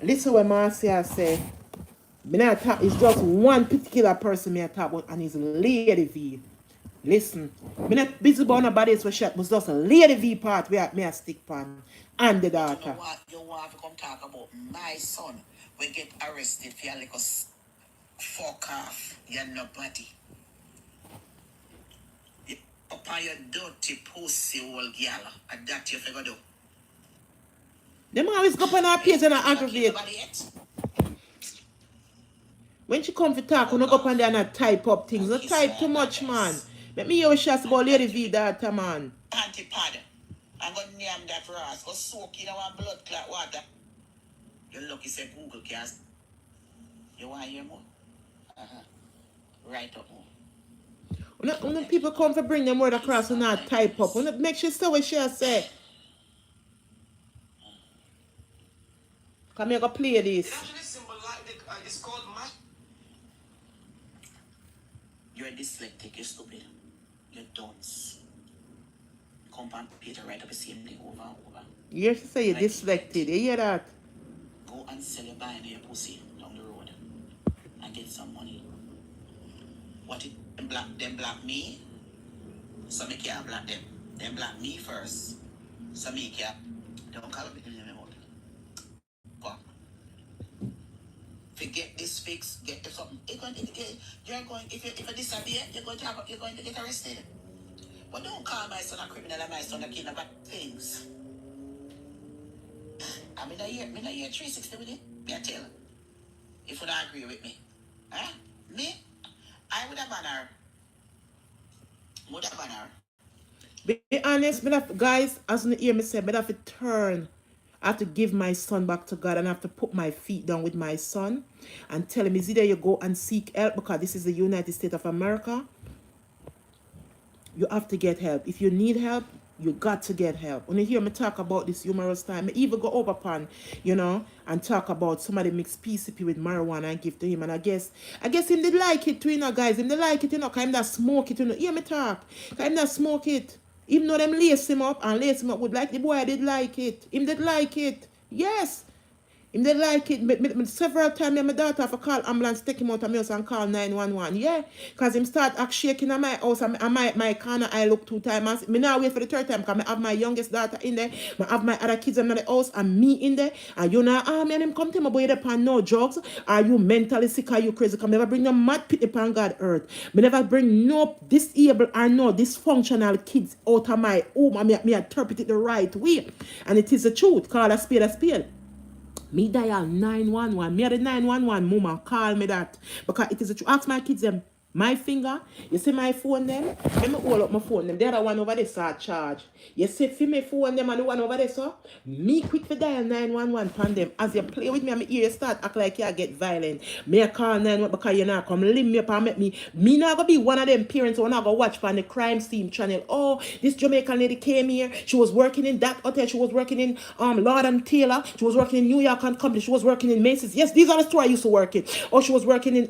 Listen what Marcia say. It's just one particular person me I talk about, and it's Lady V. Listen, I'm not busy about nobody else for shot, but just a Lady V part where me I stick pan and the daughter. You want to come talk about my son? We get arrested for like a fuck off. You're nobody. Up on your dirty pussy old girl, and that you figure do. Them always go on our page and aggravate. When she come to talk, we don't go up and there and type up things. Don't type too much, man. Let me hear what she has about Lady V daughter, man. Antipad. I'm going to name that Ross. Go soak in our blood clot water. You're lucky say Google cast. You want to hear more? Right up more. When people come for bring them word across and not type up. When make sure say what she say. Come here, go play It this. actually symbolizes, it's called Marcia. You're dyslexic, you're stupid. You're dunce. Compound Peter write up the same thing over and over. You should say you're Like dyslexic. You hear that? Go and sell your binary pussy down the road and get some money. What it them black me? So me can't black them. Them black me first. So me can't. Don't call me in the mouth. Go. Forget this fix, get something. You're going if you disappear, you're going to get arrested. But don't call my son a criminal and my son a killer bad things. I'm in a year 360 with it. Me a tell. If you don't agree with me. Huh? Me? I would have banner. Be honest, guys, as you hear me say, I have to turn. I have to give my son back to God and I have to put my feet down with my son and tell him, it's either you go and seek help because this is the United States of America. You have to get help. If you need help, you got to get help. When you hear me talk about this humorous time, I even go over upon, and talk about somebody mix PCP with marijuana and give to him. And I guess him did like it too, guys. Him did like it, because him that smoke it, Hear me talk. Because him that smoke it. Even though them lace him up with like the boy did like it. Him did like it. Yes. Him did like it. Several times my daughter have to call ambulance, take him out of my house and call 911. Yeah. Because him start act shaking at my house and my corner I look 2 times. Me now wait for the 3rd time because I have my youngest daughter in there. I have my other kids in the house and me in there. And you know, and him come to me, boy, you upon no drugs. Are you mentally sick? Are you crazy? Because I never bring no mad pit upon God earth. Me never bring no disabled or no dysfunctional kids out of my home. And me interpret it the right way. And it is the truth. Call a spade a spade. Me dial 911. Me the 911 mama call me that. Because it is a truth. Ask my kids them. My finger, you see my phone them? Let me hold up my phone them. The other one over there start charge. You see for me phone them and the one over there, so me quick for dial 911 pan them. As you play with me, I'm here, you start act like you get violent. Me a call 911 because you not come limb me up and make me not gonna be one of them parents who not gonna watch on the crime scene channel. Oh, this Jamaican lady came here. She was working in that hotel. She was working in Lord and Taylor. She was working in New York and Company. She was working in Macy's. Yes, these are the stores I used to work in. Or she was working in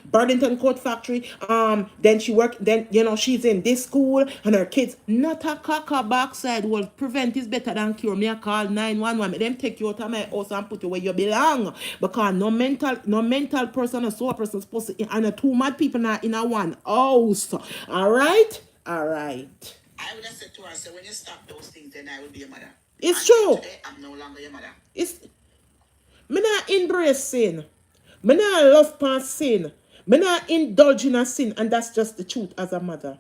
Burlington Coat Factory. Then she worked, then she's in this school and her kids. Not a caca backside. Well, prevent is better than cure. Me a call 911. Them take you out of my house and put you where you belong. Because no mental person or soul person supposed to, and 2 mad people not in a one house. Alright? Alright. I would have said to her, so when you stop those things, then I will be your mother. It's true. Today, I'm no longer your mother. Me not embrace sin. Me not love past sin. Me not indulge in a sin, and that's just the truth as a mother.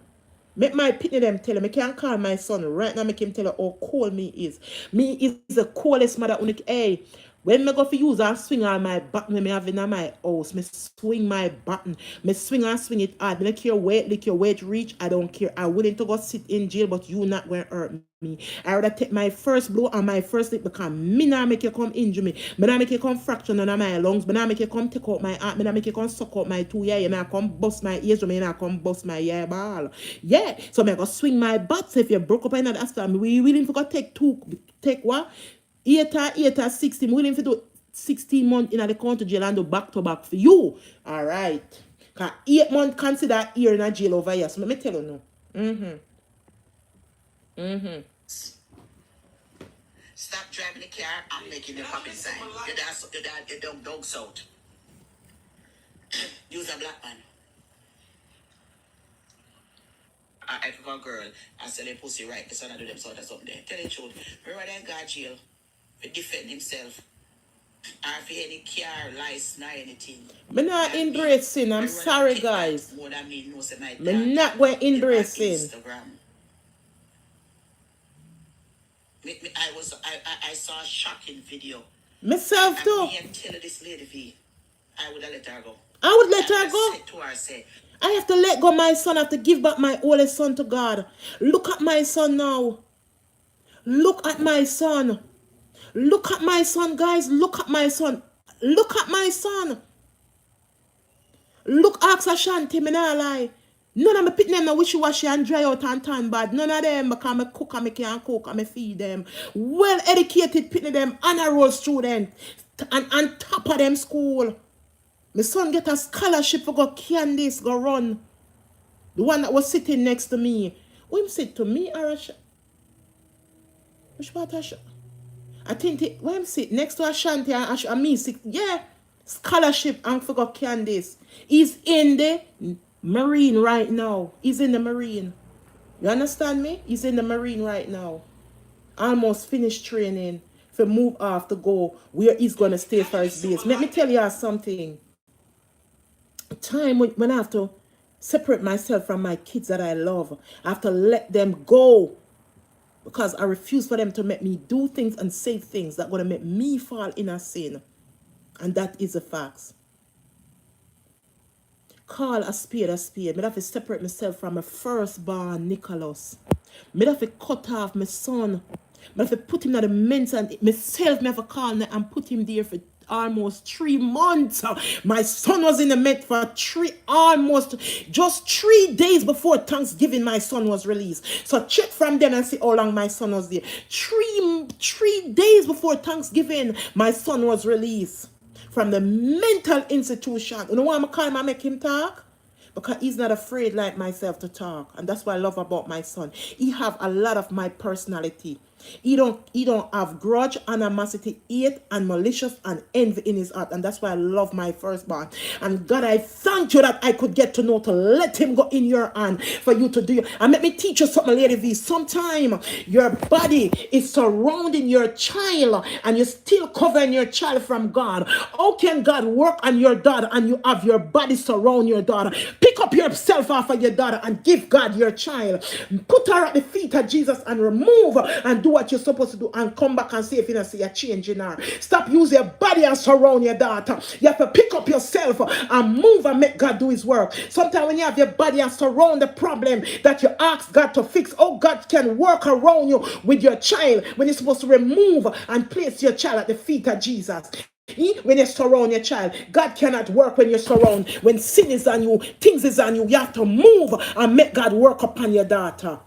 Make my pitney them tell him. I can't call my son right now. Make him tell her how cold me is. Me is the coldest mother. Hey, when me go for use and swing on my button me have in my house, me swing my button. Me swing and swing it hard. Me don't care lick your weight reach. I don't care. I'm willing to go sit in jail, but you not going to hurt me. I rather take my first blow and my first lick because me not make you come injure me. Me not make you come fracture none of my lungs. Me not make you come take out my heart. Me not make you come suck out my 2 ears. Me not come bust my ears. Me not come bust my ear ball. Yeah. So me go swing my butt. So if you broke up in that hospital, we willing to go take what? 8 or 16. Willing to do 16 months in the county jail and do back to back for you. All right. Because 8 months consider year in a jail over here. So let me tell you now. Stop driving the car and making the popping sign. Your dog's out. Use a black man. I prefer a girl and sell a pussy right. The son I do them sort of something. Tell the truth. Remember that guy jail to defend himself. Or if he any car, license, or anything. Me not embrace sin. I'm sorry, guys. More than me knows my Me not going to embrace sin. Instagram. I saw a shocking video. Myself too. And tell this lady, I would have let her go. I would let her go. Said to her, say, I have to let go my son. I have to give back my oldest son to God. Look at my son now. Look at my son. Look at my son, guys. Look at my son. Look at my son. Look, ask Ashanti, me not lie. None of my pit them no wishy-washy and dry out and turn bad. None of them because I cook and I can cook and I feed them. Well educated pit them honor roll student. And on top of them school. My son get a scholarship for go Candice, go run. The one that was sitting next to me. Who him sit to me or which part of I think where him sit next to Ashanti and me sit. Yeah. Scholarship and for go Candice. He's in the Marine right now. He's in the Marine. You understand me? He's in the Marine right now. Almost finished training. For move off to go where he's gonna stay for his base. Let me tell you something. Time when I have to separate myself from my kids that I love. I have to let them go. Because I refuse for them to make me do things and say things that are going to make me fall in a sin. And that is a fact. Call a spade a spade. I have to separate myself from my firstborn, Nicholas. I have to cut off my son. I have to put him in the mental. Myself, I have to call him and put him there for almost 3 months. My son was in the med for just 3 days before Thanksgiving. My son was released. So check from them and see how long my son was there. Three days before Thanksgiving, my son was released from the mental institution. You know why I'm calling him and make him talk? Because he's not afraid like myself to talk. And that's what I love about my son. He have a lot of my personality. He don't have grudge, animosity, hate, and malicious and envy in his heart. And that's why I love my firstborn. And God, I thank you that I could get to know to let him go in your hand for you to do. And let me teach you something, Lady V. Sometime your body is surrounding your child and you're still covering your child from God. How can God work on your daughter and you have your body surround your daughter? Pick up yourself off of your daughter and give God your child. Put her at the feet of Jesus and remove and do what you're supposed to do and come back and see if you don't see a change in her. Stop using your body and surround your daughter. You have to pick up yourself and move and make God do his work. Sometimes when you have your body and surround the problem that you ask God to fix, oh, God can work around you with your child when you're supposed to remove and place your child at the feet of Jesus. When you surround your child, God cannot work when you surround. When sin is on you, things is on you, you have to move and make God work upon your daughter.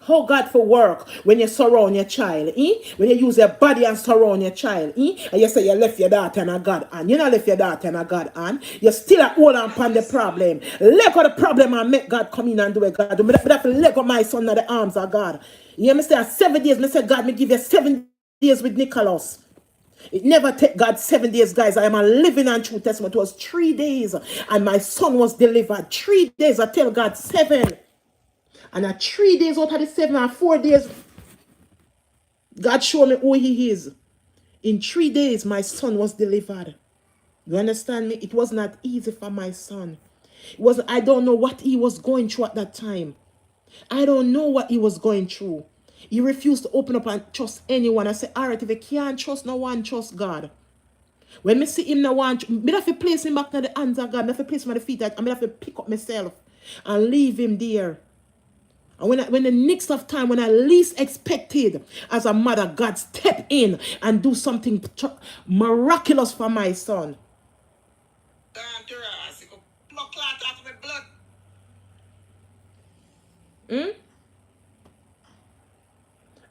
How God for work when you surround your child, when you use your body and surround your child, and you say you left your daughter and a God and you not left your daughter and a God and you still hold on upon the problem. Let go the problem and make God come in and do it. God, but have to let go my son in the arms of God. You hear me say 7 days, me say God, me give you 7 days with Nicholas. It never take God 7 days, guys. I am a living and true testament. It was 3 days and my son was delivered. 3 days, I tell God 7. And at 3 days out of the 7 and 4 days, God showed me who he is. In 3 days, my son was delivered. You understand me? It was not easy for my son. I don't know what he was going through at that time. I don't know what he was going through. He refused to open up and trust anyone. I said, all right, if you can't trust no one, trust God. When me see him no one, I have to place him back in the hands of God. I have to place him at the feet. I have to pick up myself and leave him there. And when the next of time, when I least expected as a mother, God step in and do something miraculous for my son.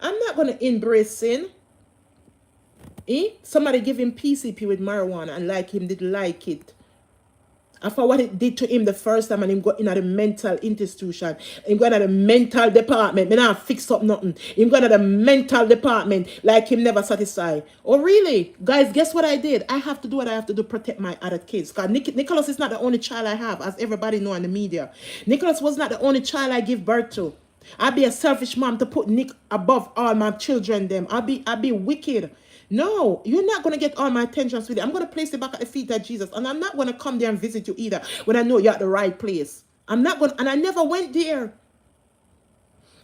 I'm not going to embrace sin. Somebody give him PCP with marijuana and like him didn't like it. After what it did to him the first time and him go in at the mental institution, him go in at the mental department, me not fix up nothing. Him go in at the mental department like him never satisfied. Oh really? Guys, guess what I did? I have to do what I have to do to protect my other kids. Because Nicholas is not the only child I have, as everybody know in the media. Nicholas was not the only child I give birth to. I'd be a selfish mom to put Nick above all my children them. I'd be wicked. No, you're not going to get all my attention, sweetie. I'm going to place it back at the feet of Jesus. And I'm not going to come there and visit you either when I know you're at the right place. I'm not going to, and I never went there.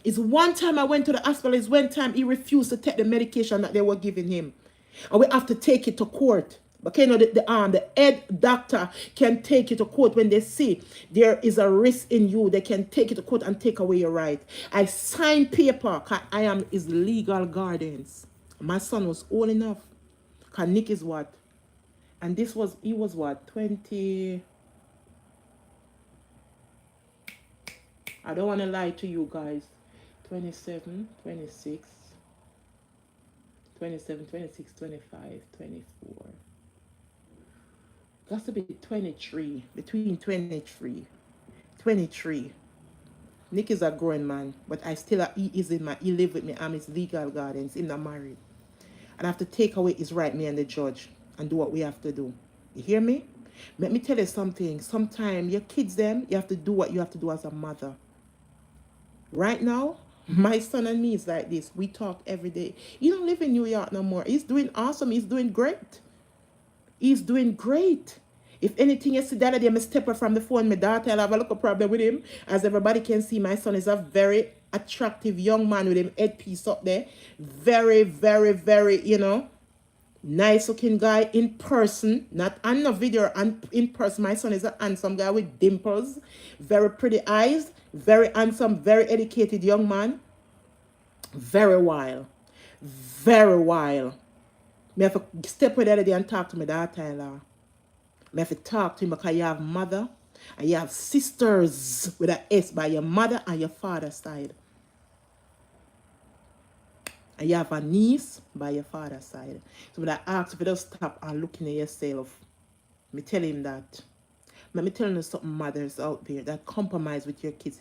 It's one time I went to the hospital. It's one time he refused to take the medication that they were giving him. And we have to take it to court. But you know, the head doctor can take you to court when they see there is a risk in you. They can take you to court and take away your right. I signed paper because I am his legal guardians. My son was old enough. Because Nick is what? And he was what? 20. I don't want to lie to you guys. 27, 26, 27, 26, 25, 24. Got to be 23. Between 23. 23. Nick is a grown man, but he is in he live with me. I'm his legal guardian. He's not married. And I have to take away his right, me and the judge, and do what we have to do. You hear me? Let me tell you something. Sometimes your kids, them, you have to do what you have to do as a mother. Right now, my son and me is like this. We talk every day. He don't live in New York no more. He's doing awesome. He's doing great. He's doing great. If anything, yesterday I step her from the phone. My daughter, I'll have a little problem with him. As everybody can see, my son is a very attractive young man with him headpiece up there. Very, very, very, nice looking guy in person. Not on the video, and in person. My son is a handsome guy with dimples. Very pretty eyes. Very handsome, very educated young man. Very wild. Very wild. Me have to step with the other day and talk to my daughter-in-law. Me have to talk to him because you have mother and you have sisters with an S by your mother and your father's side. And you have a niece by your father's side. So when I ask if you don't stop and looking at yourself, me tell him that. Let me tell you something, mothers out there that compromise with your kids.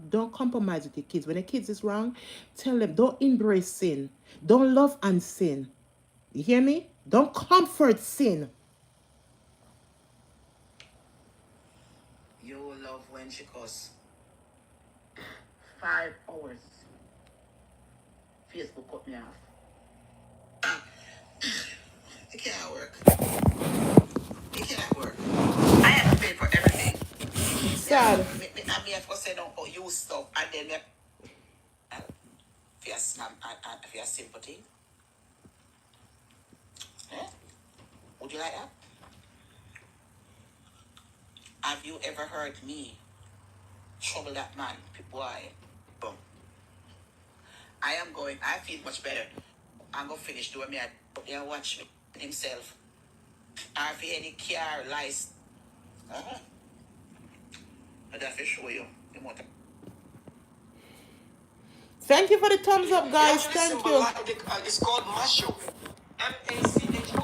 Don't compromise with your kids. When a kid is wrong, tell them, don't embrace sin. Don't love and sin. You hear me? Don't comfort sin. You love when she cuss. 5 hours. Facebook cut me off. It can't work. It cannot work. I have to pay for everything. Sad. I have to say don't use stuff and then for your sympathy. Eh? Would you like that? Have you ever heard me trouble that man? Boy. Boom. I feel much better. I'm going to finish doing me. You watch me himself. I feel any car lies. I'd have to show you. Thank you for the thumbs up, guys. Thank you. It's called macho. M-A-C-H-O.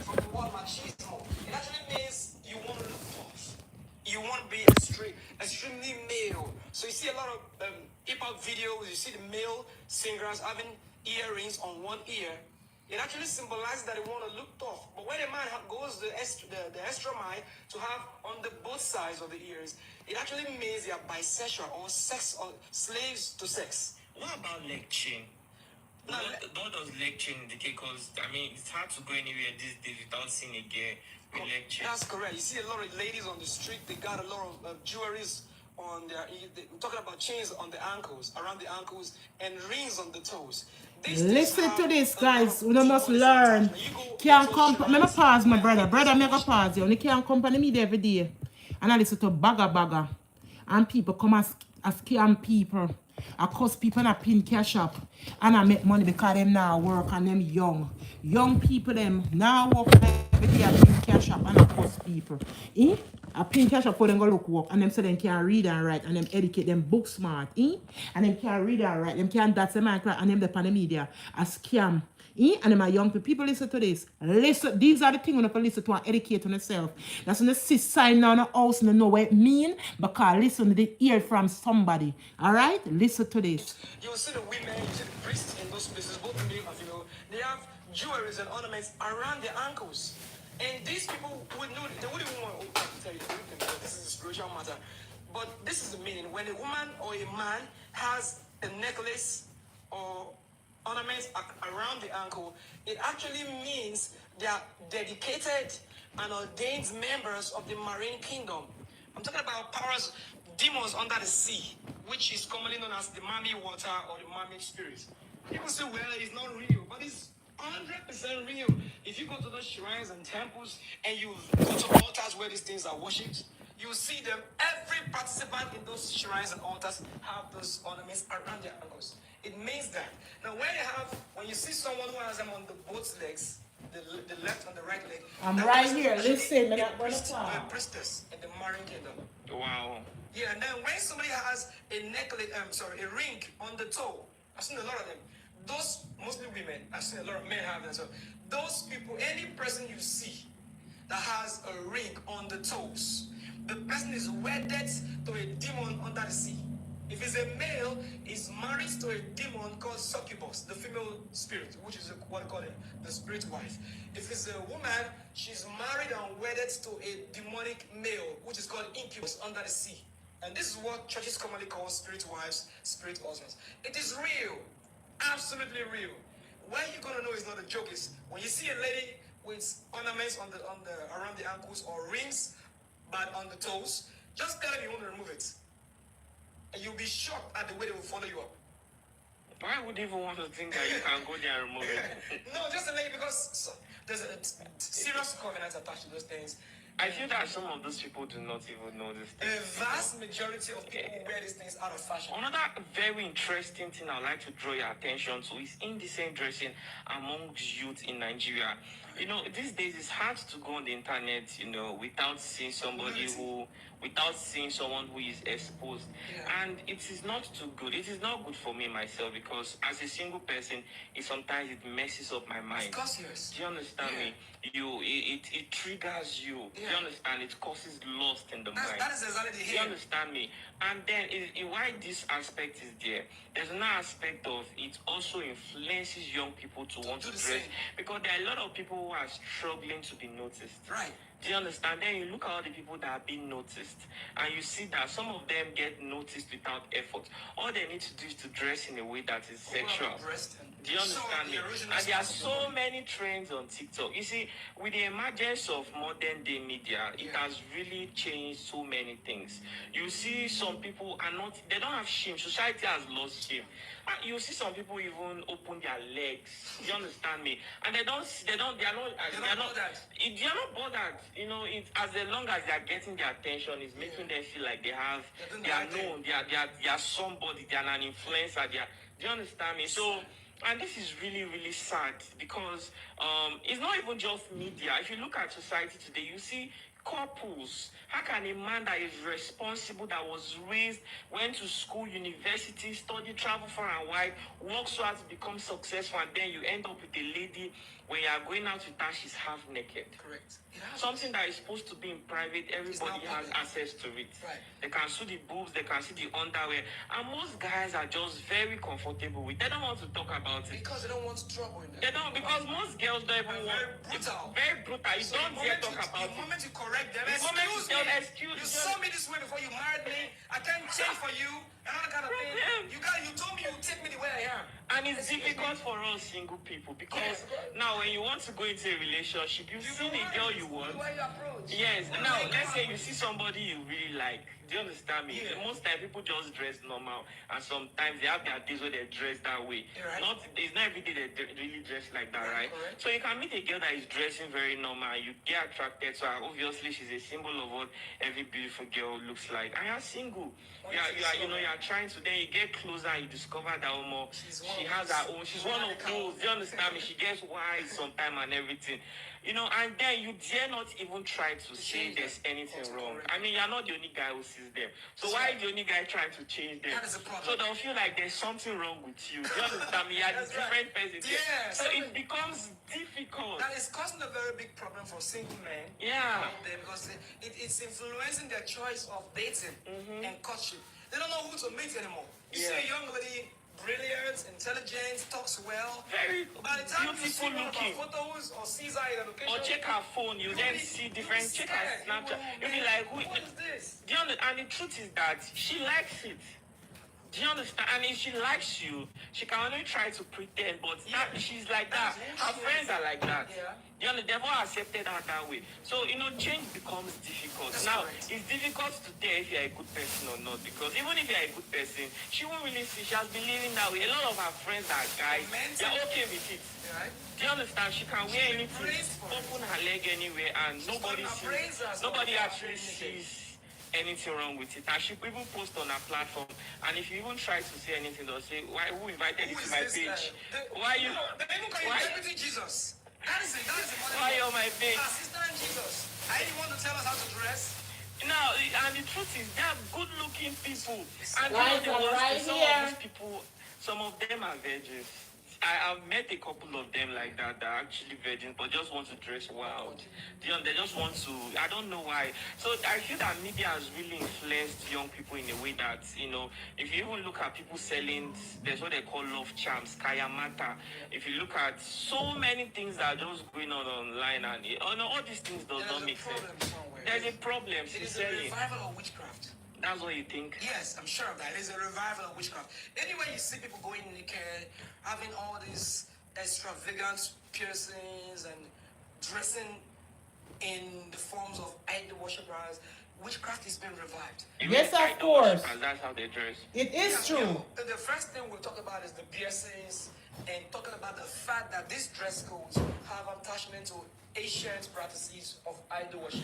From the word machismo. It actually means you want to look tough. You want to be extremely male. So you see a lot of hip-hop videos. You see the male singers having earrings on one ear. It actually symbolizes that they want to look tough. But when a man goes the extra mile to have on the both sides of the ears, it actually means they are bisexual or sex or slaves to sex. What about leg chain? What does leg chain indicate? Because, I mean, it's hard to go anywhere these days without seeing a girl with leg chain. That's correct. You see a lot of ladies on the street, they got a lot of jewelries on their... We're talking about chains on the ankles, around the ankles, and rings on the toes. Listen to this, guys. We must learn. Can't come... I'm going to pause, my brother. Brother, I'm going to pause you. You can't accompany me every day. And I listen to bagger. And people come as scam people. I cost people in a pin cash up. And I make money because them now work and them young. Young people them now work every day at pin cash up and I cost people. A pin cash up for them go look work and them say them can read and write and them educate them book smart. And them can read and write. Them can that's the micro and them the pan media. A scam. And then my young people listen to this. Listen, these are the things you have to listen to and educate on yourself. That's when you sit sign down the house and you know what it means because listen to the ear from somebody. Alright? Listen to this. You will see the women, you see the priests in those places, both male and female, they have jewelries and ornaments around their ankles. And these people would know, they wouldn't even want to tell you because this is a spiritual matter. But this is the meaning. When a woman or a man has a necklace or ornaments around the ankle, it actually means they are dedicated and ordained members of the marine kingdom. I'm talking about powers, demons under the sea, which is commonly known as the Mami water or the Mami spirit. People say, well, it's not real, but it's 100% real. If you go to those shrines and temples and you go to altars where these things are worshipped, you see them. Every participant in those shrines and altars have those ornaments around their ankles. It means that. Now, when you see someone who has them on the both legs, the left and the right leg, I'm right here. Listen, a priestess in the marine kingdom. Wow. Yeah, and then when somebody has a necklace, a ring on the toe, I've seen a lot of them. Those, mostly women, I've seen a lot of men have them. So those people, any person you see that has a ring on the toes, the person is wedded to a demon under the sea. If it's a male, he's married to a demon called succubus, the female spirit, which is what they call it, the spirit wife. If it's a woman, she's married and wedded to a demonic male, which is called incubus under the sea. And this is what churches commonly call spirit wives, spirit husbands. It is real, absolutely real. Where you're gonna know it's not a joke is when you see a lady with ornaments on the around the ankles or rings, but on the toes, just tell them you want to remove it. And you'll be shocked at the way they will follow you up. Why would you even want to think that you can go there and remove it? No, just a lady, because there's a serious covenant attached to those things. I feel that some of those people do not even know this thing. The vast majority of people who wear these things out of fashion. Another very interesting thing I'd like to draw your attention to is indecent dressing amongst youth in Nigeria. You know, these days it's hard to go on the internet, you know, without seeing someone who is exposed. Yeah. And it is not too good. It is not good for me myself because as a single person, sometimes it messes up my mind. Of course, yes. Do you understand me? It triggers you. Yeah. Do you understand? It causes lust in the mind. That is exactly the Do you understand me? And then why this aspect is there's another aspect of it also influences young people to want to dress because there are a lot of people who are struggling to be noticed. Right. Do you understand? Then you look at all the people that are being noticed and you see that some of them get noticed without effort. All they need to do is to dress in a way that is sexual. Do you understand me? And there are so many trends on TikTok. You see, with the emergence of modern day media, it has really changed so many things. You see some people they don't have shame. Society has lost shame. You see some people even open their legs. Do you understand me? And they are not bothered. You know, as long as they are getting their attention, it's making them feel like they are known, they are somebody, they are an influencer. Do you understand me? So, and this is really, really sad because it's not even just media. If you look at society today, you see couples. How can a man that is responsible, that was raised, went to school, university, studied, travel far and wide, work so hard to become successful, and then you end up with a lady when you are going out with her, she's half naked? Correct. Something that is supposed to be in private, everybody has access to it. Right. They can see the boobs, they can see the underwear, and most guys are just very comfortable with it. They don't want to talk about it. Because they don't want trouble in They don't, because most girls don't even want. Very brutal. You don't dare talk about it. The moment you correct them, Excuse you saw me this way before you married me. I can't change for you. And all that kind of thing. You told me you would take me the way I am. And it's difficult for us single people because now when you want to go into a relationship, you've seen a girl you want. Yes. Now let's say you see somebody you really like. Do you understand me? Yeah. Most time people just dress normal, and sometimes they have their days where they dress that way. Right. It's not every day they really dress like that, right? Correct. So you can meet a girl that is dressing very normal, and you get attracted to her. Obviously, she's a symbol of what every beautiful girl looks like. And you're single. You're trying to. Then you get closer, and you discover that she has her own. She's one of those. Do you understand me? She gets wise sometimes and everything. You know, and then you dare not even try to say there's anything wrong. I mean, you're not the only guy who sees them. So why is the only guy trying to change them? That is a problem. So they'll feel like there's something wrong with you. Do you understand me? You're a different person. Yeah. So it becomes difficult. That is causing a very big problem for single men. Yeah. Out there because it's influencing their choice of dating and courtship. They don't know who to meet anymore. You see a young lady, brilliant, intelligent, talks well. Very By the time you see beautiful one of her looking. photos or sees her in a location, Or check her phone, you then see different. Check her Snapchat. You'll be like, who? What is this? Do you understand? And the truth is that she likes it. Do you understand? And if she likes you, she can only try to pretend, but she's like that. Her friends are like that. Yeah. You know, they've all accepted her that way. So, change becomes difficult. Now, it's difficult to tell if you're a good person or not, because even if you're a good person, she won't really see. She has been living that way. A lot of her friends are guys. They're okay with it. Right. Do you understand? She can wear anything, open her leg anywhere, and nobody actually sees anything wrong with it. And she even post on her platform, and if you even try to say anything, they'll say, who invited you to my page? Why you? They even call you Deputy Jesus. That is it. Why you on my page? Assistant Jesus. I didn't want to tell us how to dress. Now, and the truth is, they are good-looking people. And you know Guys, the I'm worst right thing, some of here. these people, some of them are virgins. I've met a couple of them like that are actually virgins, but just want to dress wild. They just want to. I don't know why. So I feel that media has really influenced young people in a way that, you know, if you even look at people selling, there's what they call love charms, kaya mata. If you look at so many things that are just going on online, and all these things does not make sense. There's a problem, It is a sincerely. revival of witchcraft. That's what you think? Yes, I'm sure of that. It is a revival of witchcraft. Anywhere you see people going naked, having all these extravagant piercings and dressing in the forms of idol worshippers, witchcraft is being revived. Yes, of course. And that's how they dress. It is true. The first thing we'll talk about is the piercings and talking about the fact that these dress codes have attachment to ancient practices of idol worship.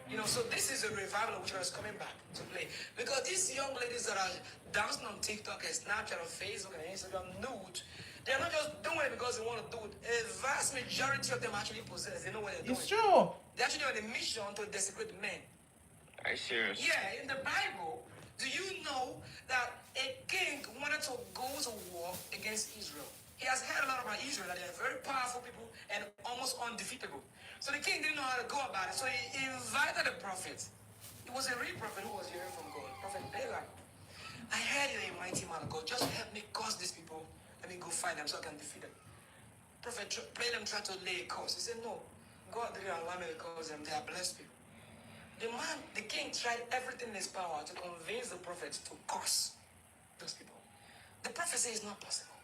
You know, so this is a revival which is coming back to play. Because these young ladies that are dancing on TikTok and Snapchat and Facebook and Instagram nude, they're not just doing it because they want to do it. A vast majority of them actually possess. They know what they're doing. It's true. They're actually on a mission to desecrate men. Are you serious? Yeah, in the Bible, do you know that a king wanted to go to war against Israel? He has heard a lot about Israel, that they are very powerful people and almost undefeatable. So the king didn't know how to go about it. So he invited a prophet. It was a real prophet who was hearing from God, Prophet Balaam. I heard you're a mighty man of God. Just help me curse these people. Let me go find them so I can defeat them. Prophet Balaam tried to lay a curse. He said, no, God didn't allow me to curse them. They are blessed people. The king tried everything in his power to convince the prophet to curse those people. The prophet said it's not possible.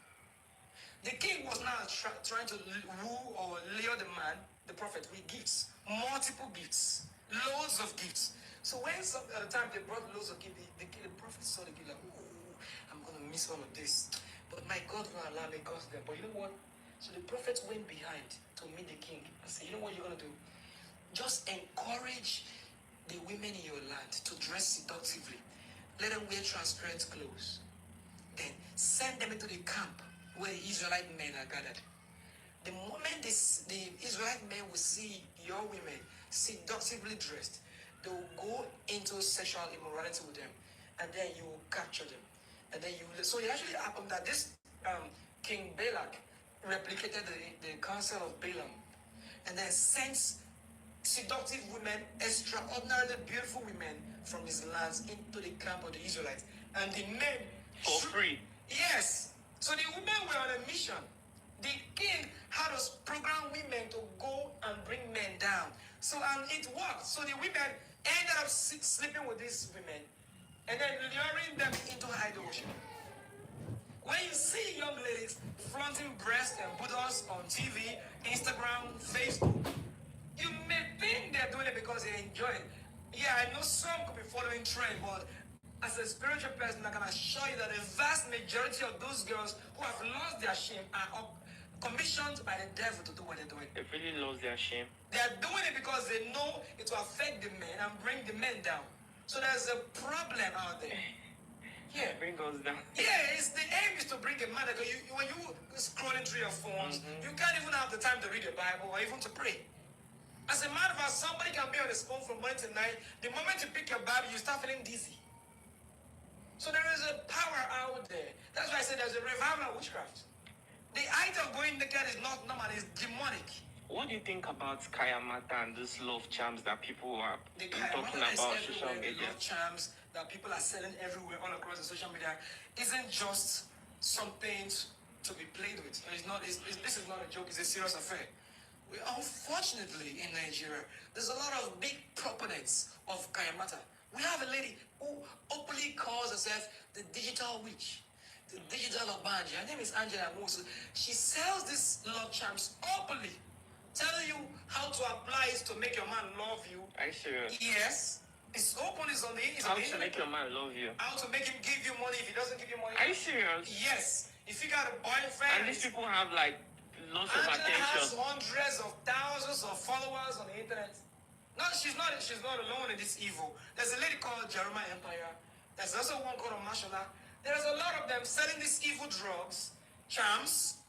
The king was now trying to woo or lure the man, the prophet, with gifts, multiple gifts, loads of gifts. So when at the time they brought loads of gifts, the prophet saw the gift like, oh, I'm going to miss all of this. But my God will allow me to curse them. But you know what? So the prophet went behind to meet the king and said, you know what you're going to do? Just encourage the women in your land to dress seductively. Let them wear transparent clothes. Then send them into the camp where the Israelite men are gathered. The moment the Israelite men will see your women seductively dressed, they will go into sexual immorality with them, and then you will capture them. And then you will. So it actually happened that this King Balak replicated the counsel of Balaam, and then sent seductive women, extraordinarily beautiful women from his lands into the camp of the Israelites. And the men for free. Yes. So the women were on a mission. The king had us program women to go and bring men down. So and it worked. So the women ended up sleeping with these women and then luring them into idol worship. When you see young ladies flaunting breasts and buttocks on TV, Instagram, Facebook, you may think they're doing it because they enjoy it. Yeah, I know some could be following trend, but as a spiritual person, I can assure you that the vast majority of those girls who have lost their shame are commissioned by the devil to do what they're doing. They really lost their shame. They are doing it because they know it will affect the men and bring the men down. So there's a problem out there. Yeah. Bring us down. Yeah, the aim is to bring a man. When you scrolling through your phones, you can't even have the time to read the Bible or even to pray. As a matter of fact, somebody can be on his phone from morning to night. The moment you pick your Bible, you start feeling dizzy. So there is a power out there. That's why I said there's a revival of witchcraft. The act of going naked is not normal, it's demonic. What do you think about Kayamata and these love charms that people are talking about social media? The love charms that people are selling everywhere, all across the social media, isn't just something to be played with. This is not a joke, it's a serious affair. Unfortunately, in Nigeria, there's a lot of big proponents of Kayamata. We have a lady who openly calls herself the digital witch, the digital Obanja. Her name is Angela Musu. She sells these love charms openly, telling you how to apply it to make your man love you. Are you serious? Yes. It's open, it's on the internet. How to make your man love you? How to make him give you money if he doesn't give you money. Are you serious? Yes. If you got a boyfriend. And these people have like lots of Angela attention. has hundreds of thousands of followers on the internet. No, she's not alone in this evil. There's a lady called Jeremiah Empire. There's also one called Mashallah. There's a lot of them selling these evil drugs, charms,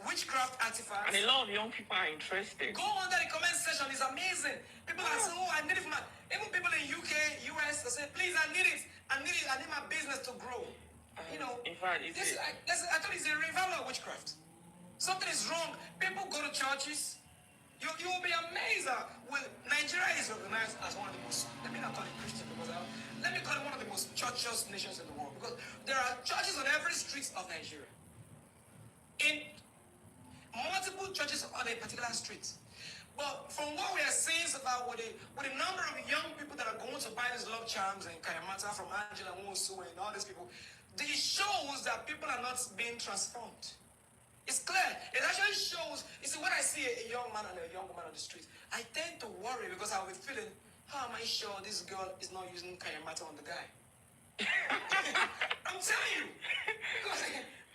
witchcraft artifacts. And a lot of young people are interested. Go under the comment section, it's amazing. People are saying, oh, I need it for my... Even people in UK, US, they say, please, I need it. I need my business to grow. You know, in fact, I thought it's a revival of witchcraft. Something is wrong. People go to churches. You will be amazed that Nigeria is recognized as one of the most, let me not call it Christian, because let me call it one of the most churchiest nations in the world, because there are churches on every street of Nigeria. In multiple churches on a particular street. But from what we are seeing so far, with the number of young people that are going to buy these love charms and Kayamata from Angela Nwosu and all these people, it shows that people are not being transformed. It's clear. It actually shows. You see, when I see a young man and a young woman on the street, I tend to worry because I'll be feeling, how am I sure this girl is not using Kayamata on the guy? I'm telling you. Because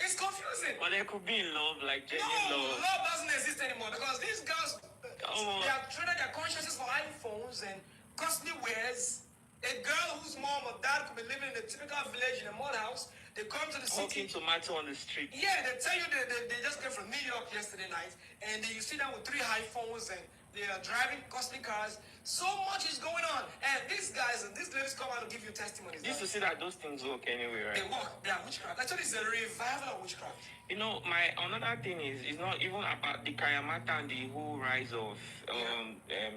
it's confusing. But they could be in love, like genuine love. Love doesn't exist anymore because these girls, they have traded their consciences for iPhones and costly wares. A girl whose mom or dad could be living in a typical village in a mud house, they come to the city. Walking tomato on the street. Yeah, they tell you they just came from New York yesterday night, and you see them with 3 iPhones, and they are driving costly cars. So much is going on, and these guys and these ladies come out to give you testimonies. Used to see that those things work anyway, right? They work. They are witchcraft. Actually, it's a revival of witchcraft. You know, my another thing is not even about the Kayamata and the whole rise of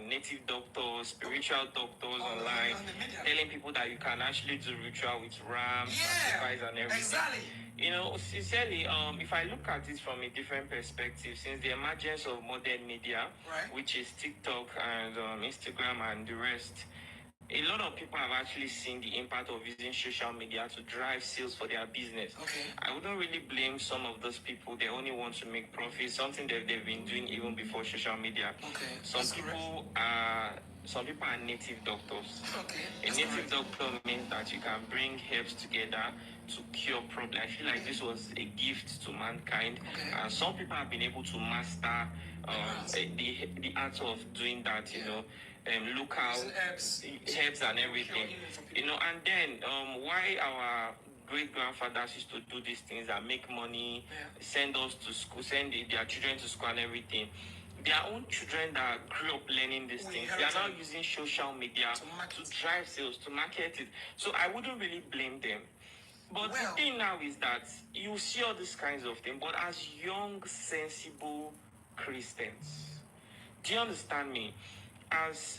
native doctors, spiritual doctors online, telling people that you can actually do ritual with rams, sacrifice and everything. Exactly. You know, sincerely, if I look at it from a different perspective, since the emergence of modern media, which is TikTok and Instagram and the rest, a lot of people have actually seen the impact of using social media to drive sales for their business. Okay. I wouldn't really blame some of those people. They only want to make profit, something that they've been doing even before social media. Okay. Some people are native doctors. Okay. A native doctor means that you can bring herbs together to cure problems. I feel like this was a gift to mankind. Okay. Some people have been able to master the art of doing that, you know. Local herbs and everything, you know, and then why our great grandfathers used to do these things and make money, send us to school, send their children to school and everything. Their own children that grew up learning these things, they are now using social media to drive sales, to market it. So I wouldn't really blame them. But the thing now is that you see all these kinds of things, but as young, sensible Christians, do you understand me?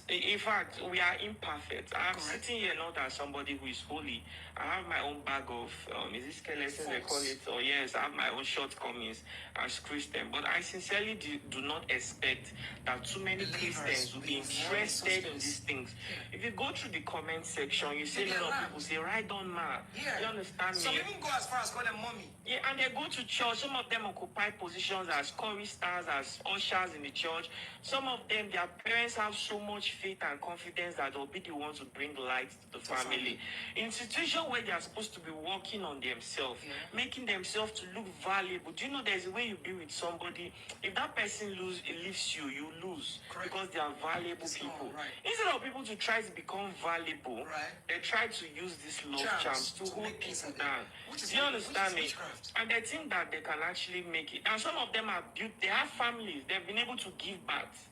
In fact, we are imperfect. I'm sitting here not as somebody who is holy. I have my own bag of, is it skeletons they call it? Or yes, I have my own shortcomings as Christian. But I sincerely do not expect that too many Christians will be interested in these things. If you go through the comment section, you see a lot of people say, right on, man. You understand me? Some even go as far as calling them mommy. Yeah, and they go to church. Some of them occupy positions as choristers, as ushers in the church. Some of them, their parents have so much faith and confidence that they'll be the ones to bring light to the family. In a situation where they are supposed to be working on themselves, making themselves to look valuable. Do you know there's a way you be with somebody? If that person leaves you, you lose. Because they are valuable people. Instead of people to try to become valuable, they try to use this love charms to hold people down. Do you understand me? And they think that they can actually make it. And some of them are built, they have families, they've been able to give birth.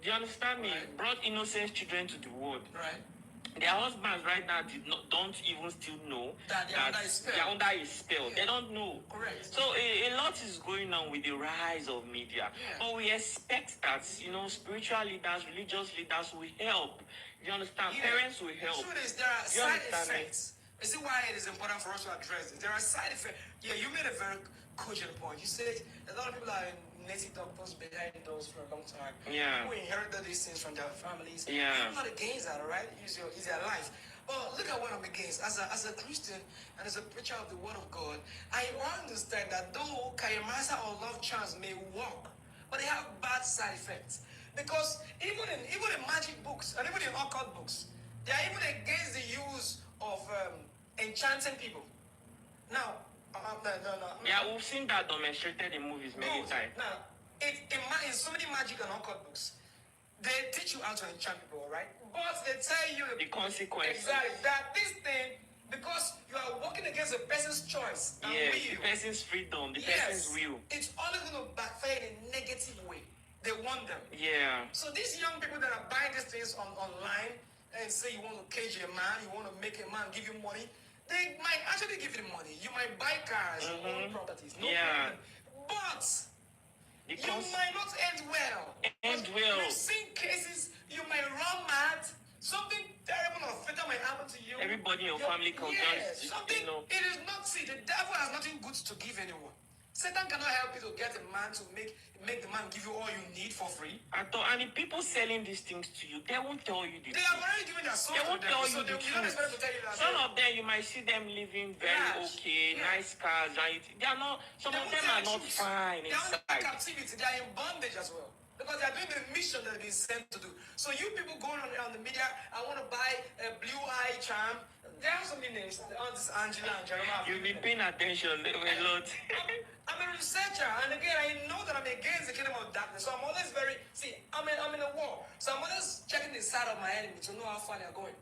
Do you understand me? Brought innocent children to the world. Their husbands right now don't even still know that they're under a spell. They don't know. So a lot is going on with the rise of media. But we expect that, you know, spiritual leaders, religious leaders will help. You understand? Parents will help. Truth is, there are side effects. You see why it is important for us to address it. There are side effects. Yeah, you made a very cogent point. You said a lot of people are native doctors behind those for a long time. Who inherited these things from their families. I'm not against that, all right? It's their life. But look at what I'm against. As a Christian and as a preacher of the Word of God, I understand that though Kayamasa or love charms may work, but they have bad side effects. Because even in magic books and even in occult books, they are even against the use of enchanting people. Now, yeah, we've seen that demonstrated in movies many times. Now, in so many magic and occult books, they teach you how to enchant people, right? But they tell you the consequences. Exactly. That this thing, because you are working against a person's choice and will, the person's freedom, the person's will, it's only going to backfire fare in a negative way. They want them. Yeah. So these young people that are buying these things online and say you want to cage a man, you want to make a man give you money, they might actually give you the money. You might buy cars, own properties, no problem. But you might not end well. We've seen cases you might run mad. Something terrible or fatal might happen to you. Everybody in your family can just, something. It is not. See, the devil has nothing good to give anyone. Satan cannot help you to get a man to make the man give you all you need for free. And the people selling these things to you, they won't tell you the truth. They have already given their soul to them. They won't tell you the truth. Some of them, you might see them living very okay, nice cars, right? They are not. Some of them are not fine inside. They are in captivity. They are in bondage as well. Because they are doing the mission that they've been sent to do. So you people going on the media, I want to buy a blue eye charm. There are so many names. This Angela and Jeremiah. You've been paying attention a lot. I'm a researcher, and again, I know that I'm against the kingdom of darkness. So I'm always I'm in a war. So I'm always checking the side of my enemy to know how far they're going.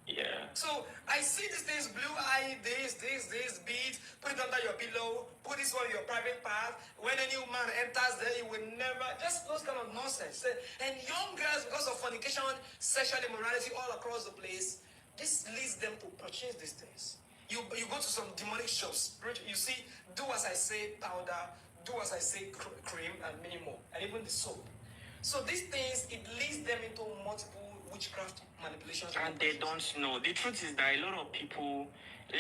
Yeah. So I see these things, blue eye, this, beads, put it under your pillow, put this on your private part. When a new man enters there, you will never, just those kind of nonsense. And young girls, because of fornication, sexual immorality all across the place, this leads them to purchase these things. You go to some demonic shops, you see, do as I say, powder, do as I say, cream, and many more, and even the soap. So these things, it leads them into multiple witchcraft manipulations. And they don't know. The truth is that a lot of people,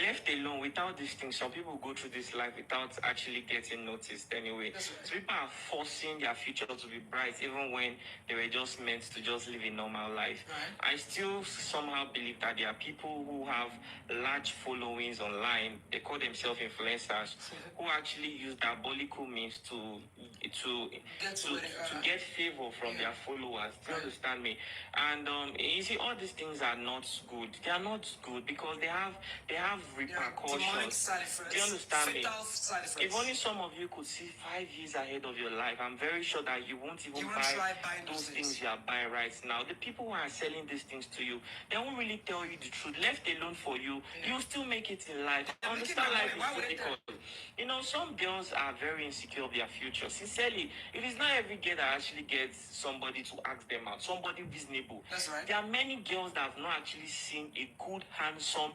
left alone without these things, some people go through this life without actually getting noticed anyway. Right. So people are forcing their future to be bright even when they were just meant to just live a normal life. Right. I still somehow believe that there are people who have large followings online. They call themselves influencers who actually use diabolical means to get favor from their followers. Do you understand me? And you see, all these things are not good. They are not good because they have repercussions. Do you understand me? If only some of you could see 5 years ahead of your life, I'm very sure that you won't even buy those things you are buying right now. The people who are selling these things to you, they won't really tell you the truth. Left alone for you, you'll still make it in life. Understand life is difficult. You know, some girls are very insecure of their future. Sincerely, it is not every girl that actually gets somebody to ask them out, somebody reasonable. That's right. There are many girls that have not actually seen a good, handsome,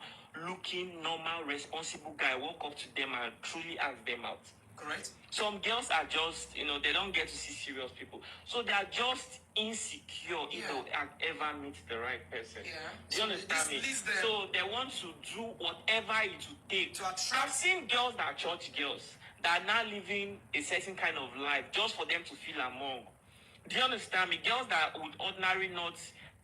looking, normal, responsible guy walk up to them and truly ask them out. Correct. Some girls are just, they don't get to see serious people. So they are just insecure if they'll ever meet the right person. Yeah. Do you understand me? So they want to do whatever it would take. I've seen girls that are church girls that are now living a certain kind of life just for them to feel among. Do you understand me? Girls that would ordinarily not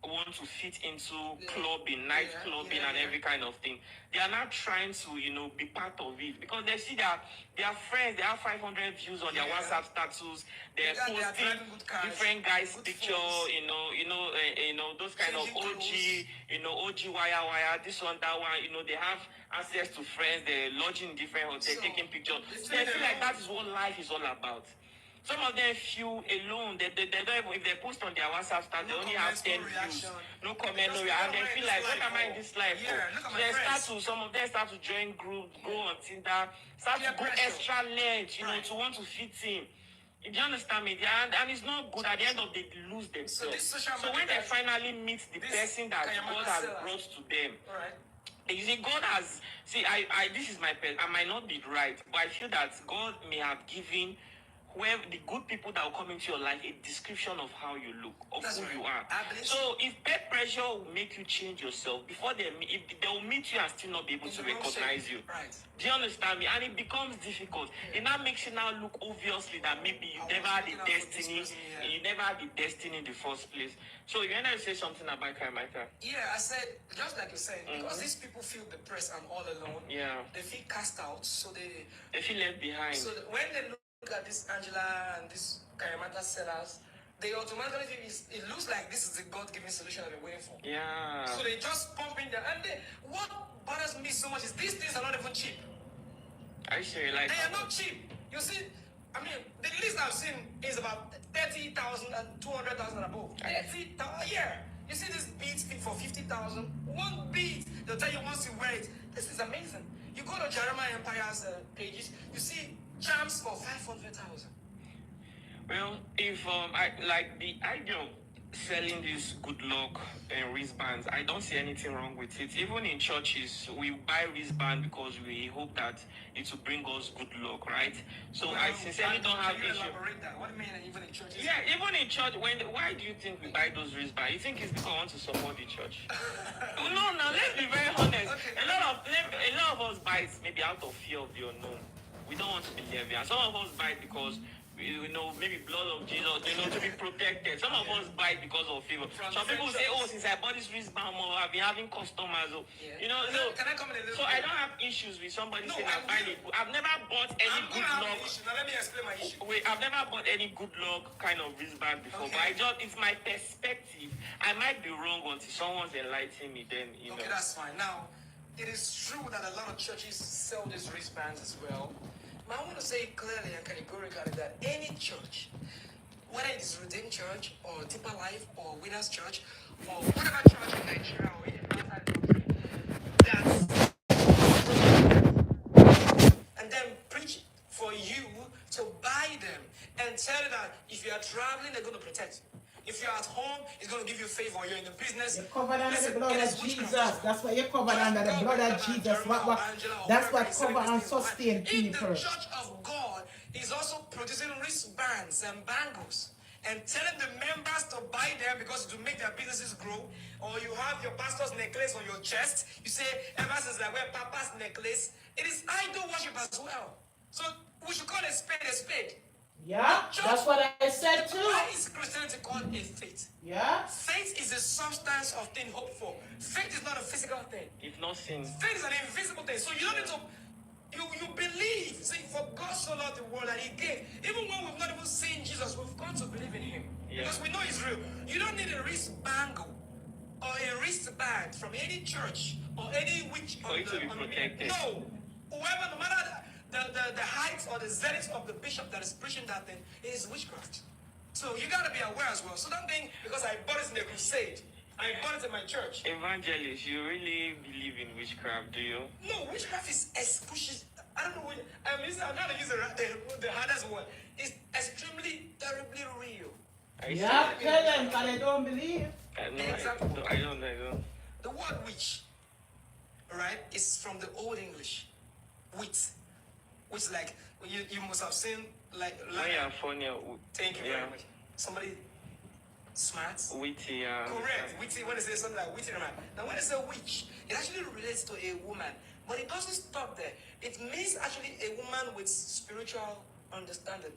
want to fit into clubbing, night clubbing, and every kind of thing. They are not trying to, be part of it because they see that their friends, they have 500 views on their WhatsApp status. They're posting different guys' picture, those kind of OG wire, this one, that one. They have access to friends. They're lodging in different hotels, taking pictures. So they feel like that is what life is all about. Some of them feel alone. They don't even, if they post on their WhatsApp status, they only have 10 views. No comment, no reaction. And they feel like, what am I in this life for? So some of them start to join groups, go on Tinder, start to go extra length, to want to fit in. Do you understand me? And it's not good. At the end of the day, they lose themselves. So when they finally meet the person that God has brought to them, you see, God has, this is my person. I might not be right, but I feel that God may have given whoever the good people that will come into your life a description of how you look, of who you are. So if peer pressure will make you change yourself before they will meet you and still not be able to recognize you. Do you understand me? And it becomes difficult. It now makes it now look obviously that maybe you never had the destiny. You never had the destiny in the first place. So you want to say something about Kaimata? Yeah, I said just like you said, because these people feel depressed and all alone. Yeah. They feel cast out, so they feel left behind. So when they look at this Angela and this Kaimata sellers, they automatically think it looks like this is the God-given solution that they're waiting for. Yeah. So they just pump in there. And what bothers me so much is these things are not even cheap. I say like they are not cheap. You see, I mean, the least I've seen is about 30,000 and 200,000 above. 30,000 a year. You see these beads for 50,000. One bead, they'll tell you once you wear it. This is amazing. You go to Jeremiah Empire's pages, you see charms for 500,000. Well, if I like the idea of selling these good luck wristbands, I don't see anything wrong with it. Even in churches, we buy wristband because we hope that it will bring us good luck, right? So I sincerely don't have Can you issue. elaborate that? What do you mean even in churches? Yeah, even in church, why do you think we buy those wristbands? You think it's because I want to support the church? No, let's be very honest. Okay. A lot of us buy it maybe out of fear of the unknown. We don't want to be heavy, and some of us buy it because maybe blood of Jesus, to be protected. Some of us buy it because of favor. Some people say, "Oh, since I bought this wristband, I've been having customers." So, Can I come in a little so I don't have issues with somebody saying I'm buying it. I've never bought any I'm good gonna have luck. an issue. Now let me explain my issue. Wait, I've never bought any good luck kind of wristband before, Okay. but it's my perspective. I might be wrong until someone's enlightening me. Then Okay, that's fine. Now, it is true that a lot of churches sell these wristbands as well. But I want to say clearly and categorically that any church, whether it is Redeemed Church or Deeper Life or Winners Church or whatever church in Nigeria or even outside the country, and then preach for you to buy them and tell you that if you are traveling, they're going to protect you. If you're at home, it's going to give you favor. You're in the business. You're covered under Listen, the blood it is of witchcraft. Jesus. That's why you're covered under the blood of Jesus. That's what cover and sustain people. If the church of God is also producing wristbands and bangles and telling the members to buy them because to make their businesses grow, or you have your pastor's necklace on your chest, you say, ever since I wear papa's necklace, it is idol worship as well. So we should call a spade a spade. Yeah, that's what I said too. Why is Christianity called a faith? Yeah. Faith is the substance of things hoped for. Faith is not a physical thing. if not sin. Faith is an invisible thing. So you don't need to. You believe. See, for God so loved the world that He gave. Even when we've not even seen Jesus, we've come to believe in Him because we know He's real. You don't need a wrist bangle or a wristband from any church or any witch. For you to be protected. No, whoever, no matter the height or the zenith of the bishop that is preaching that thing, it is witchcraft. So you gotta be aware as well. So don't think because I bought it in a crusade, I bought it in my church. Evangelist, you really believe in witchcraft, do you? No, witchcraft is exclusive. I don't know what I'm trying to use the hardest word. It's extremely terribly real. Yeah, tell them because they don't believe. Exactly. I don't. The word witch, right, is from the Old English. Wit. Which like you must have seen like When you're funny, thank you very much. Somebody smart. witty, Correct. Witty, when they say something like witty, right? Now when they say witch, it actually relates to a woman. But it doesn't stop there. It means actually a woman with spiritual understanding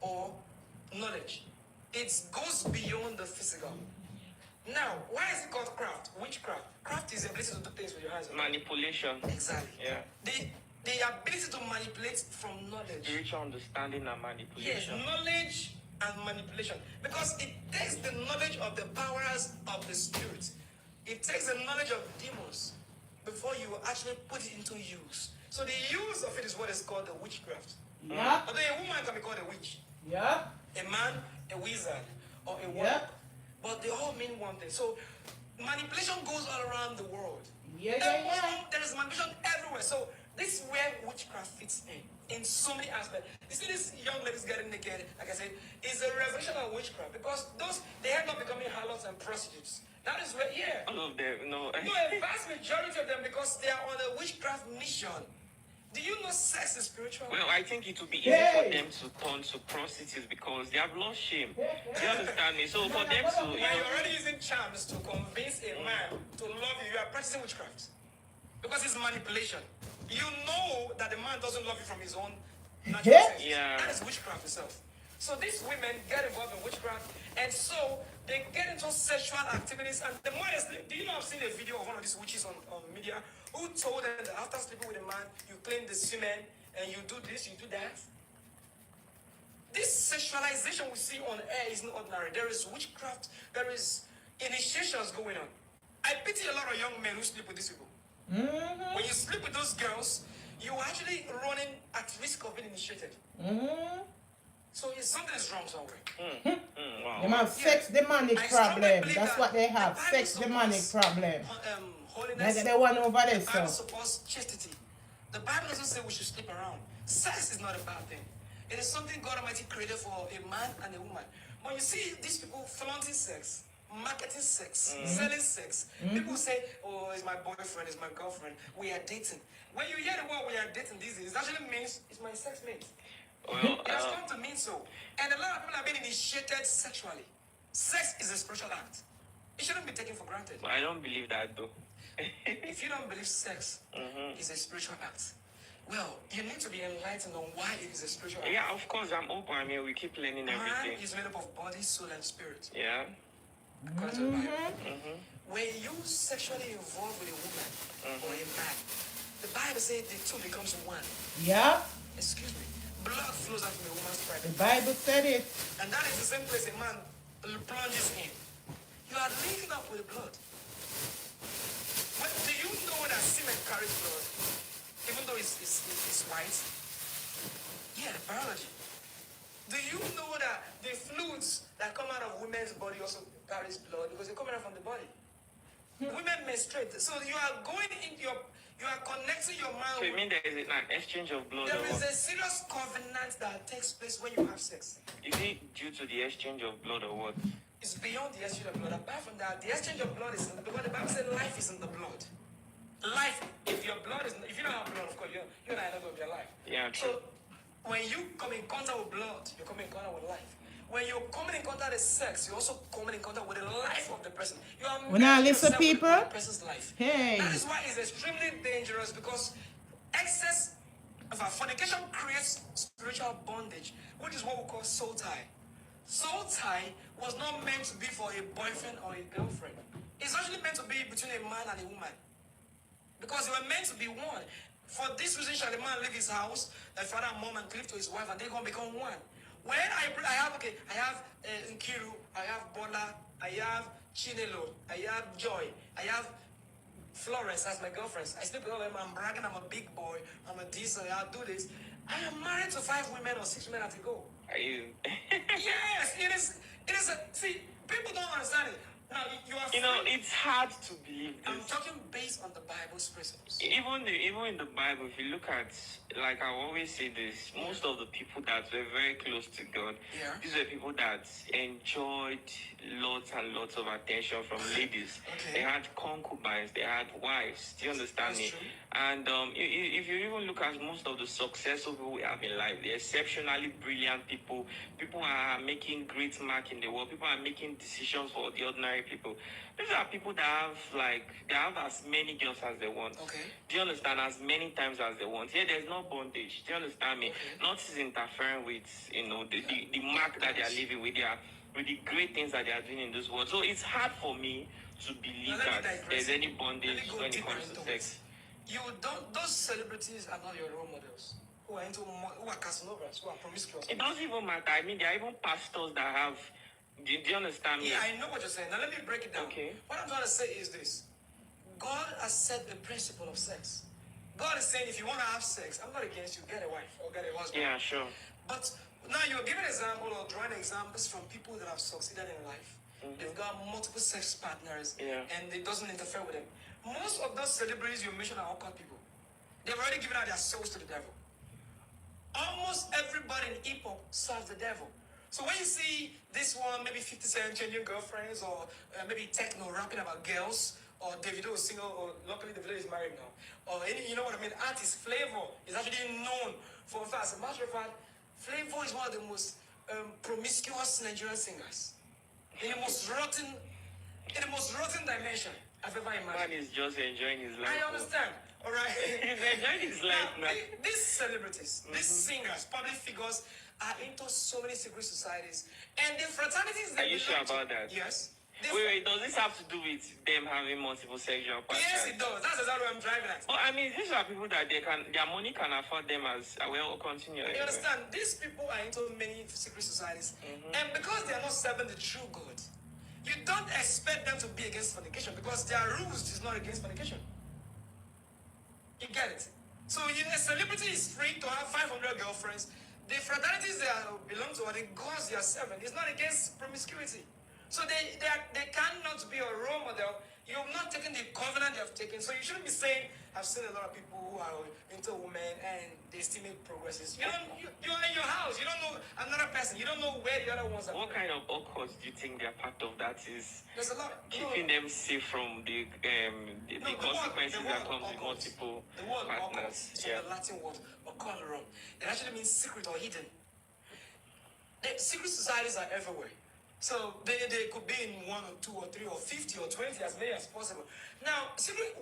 or knowledge. It goes beyond the physical. Now, why is it called craft? Witchcraft. Craft is the ability to do things with your hands. manipulation. Exactly. Yeah. The ability to manipulate from knowledge. Spiritual understanding and Yes, manipulation. knowledge and manipulation. Because it takes the knowledge of the powers of the spirit. It takes the knowledge of demons before you actually put it into use. So the use of it is what is called the witchcraft. Yeah. Although a woman can be called a witch, Yeah. a man, a wizard, or a woman. Yeah. But they all mean one thing. So manipulation goes all around the world. Yeah. There is manipulation everywhere. So this is where witchcraft fits in so many aspects. You see this young ladies getting naked, like I said, is a revelation of witchcraft because they end up becoming harlots and prostitutes. That is where, All of them, no. No, a vast majority of them because they are on a witchcraft mission. Do you know sex is spiritual? Well, I think it would be easy for them to turn to prostitutes because they have lost shame. Do you understand me? So for them to, You're already using charms to convince a man to love you. You are practicing witchcraft. Because it's manipulation. You know that the man doesn't love you from his own natural sense. Yeah. That is witchcraft itself. So these women get involved in witchcraft, and so they get into sexual activities. And the more they sleep, do you know I've seen a video of one of these witches on media who told them that after sleeping with a man, you clean the semen and you do this, you do that. This sexualization we see on air is not ordinary. There is witchcraft. There is initiations going on. I pity a lot of young men who sleep with these people. Mm-hmm. When you sleep with those girls, you're actually running at risk of being initiated. Mm-hmm. So something is wrong somewhere. wow. They have sex demonic I strongly problem. believe That's that what they have. the Bible Sex demonic supports, problem. Holiness. Like they want over there, The Bible so. supports chastity. The Bible doesn't say we should sleep around. Sex is not a bad thing. It is something God Almighty created for a man and a woman. When you see these people flaunting sex, marketing sex, selling sex, people say, oh, it's my boyfriend, it's my girlfriend, we are dating. When you hear the word we are dating these days, it actually means it's my sex mate. Well, It has come to mean so. And a lot of people have been initiated sexually. Sex is a spiritual act. It shouldn't be taken for granted. I don't believe that though. If you don't believe sex is a spiritual act, well, you need to be enlightened on why it is a spiritual act. Yeah, of course, I'm open. I mean, we keep learning Man everything. is made up of body, soul, and spirit. Yeah. According to the Bible. When you sexually involve with a woman or a man, the Bible says the two becomes one. Yeah, Excuse me. Blood flows out from a woman's the private. Bible said it. And that is the same place a man plunges in. You are linking up with the blood. Do you know that semen carries blood? Even though it's white? Yeah, biology. Do you know that the fluids that come out of women's body also carries blood because they come out from the body? Women menstruate. So you are going into you are connecting your mind So you with. mean there is an exchange of blood? There Or is what? a serious covenant that takes place when you have sex. Is it due to the exchange of blood or what? It's beyond the exchange of blood. Apart from that, the exchange of blood is in the blood. The Bible says life is in the blood. Life, if your blood is, if you don't have blood, of course, you and I don't have your life. Yeah, true. So when you come in contact with blood, you come in contact with life. When you're coming in contact with sex, you're also coming in contact with the life of the person. You are When I mixing listen, yourself with people, the person's life. hey. That is why it's extremely dangerous because excess of fornication creates spiritual bondage, which is what we call soul tie. Soul tie was not meant to be for a boyfriend or a girlfriend. It's actually meant to be between a man and a woman. Because they were meant to be one. For this reason shall a man leave his house, a father and mom, and cleave to his wife, and they're going to become one. When I have Nkiru, I have Bola, I have Chinelo, I have Joy, I have Florence as my girlfriends. I sleep with all of them. I'm bragging. I'm a big boy. I'm a decent. I'll do this. I am married to 5 women or 6 women at a go. Are you? Yes, it is. It is. See, people don't understand it. Now you are. You know, free. it's hard to believe I'm this. talking based on the Bible's principles. Even in the Bible, if you look at, like I always say this, most of the people that were very close to God, Yeah. these were people that enjoyed lots and lots of attention from ladies. Okay. They had concubines, they had wives. Do you understand That's me? true. And if you even look at most of the successful people we have in life, they're exceptionally brilliant people. People are making great mark in the world. People are making decisions for the ordinary people. These are people that have as many girls as they want. Okay. Do you understand? As many times as they want. Here, there's no bondage. Do you understand me? Okay. Nothing interfering with the mark that they are living with. With the great things that they are doing in this world. So it's hard for me to believe Now, let me that digress. there's any Let bondage me go when it deeper comes to into sex. it. You don't. Those celebrities are not your role models. Who are Casanovas, who are promiscuous. It doesn't even matter. I mean, there are even pastors that have. Do you understand me? Yeah, I know what you're saying. Now let me break it down. Okay. What I'm trying to say is this: God has set the principle of sex. God is saying, if you want to have sex, I'm not against you. Get a wife or get a husband. Yeah, sure. But now you're giving example or drawing examples from people that have succeeded in life. They've got multiple sex partners, and it doesn't interfere with them. Most of those celebrities you mentioned are occult people. They've already given out their souls to the devil. Almost everybody in hip hop serves the devil. So when you see this one, maybe 50 Cent changing girlfriends, or maybe techno rapping about girls, or Davido is single, or luckily Davido is married now, or any, you know what I mean, artist Flavor is actually known for fast. As a matter of fact, Flavor is one of the most promiscuous Nigerian singers. In the most rotten dimension I've ever Man imagined. is just enjoying his life. I understand. All right. He's enjoying his life now. These celebrities, these singers, public figures are into so many secret societies. And the fraternities they Are you sure belong to- about that? Yes. Wait, does this have to do with them having multiple sexual partners? Yes, it does. That's exactly what I'm driving at. Well, I mean, these are people that their money can afford them as well. Continue. You understand? These people are into many secret societies. And because they are not serving the true God, you don't expect them to be against fornication because their rules is not against fornication. You get it? So a celebrity is free to have 500 girlfriends. The fraternities they belong to or the gods they are serving is not against promiscuity. So they cannot be a role model. You've not taken the covenant they have taken. So you shouldn't be saying, I've seen a lot of people who are into women and they still make progresses. You're in your house. You don't know another person. You don't know where the other ones are. What kind of occults do you think they're part of that is There's a lot. keeping them safe from the consequences that come with multiple The word partners? occult is the Latin word occultum. It actually means secret or hidden. The secret societies are everywhere. So they could be in 1 or 2 or 3 or 50 or 20, as many as possible. Now,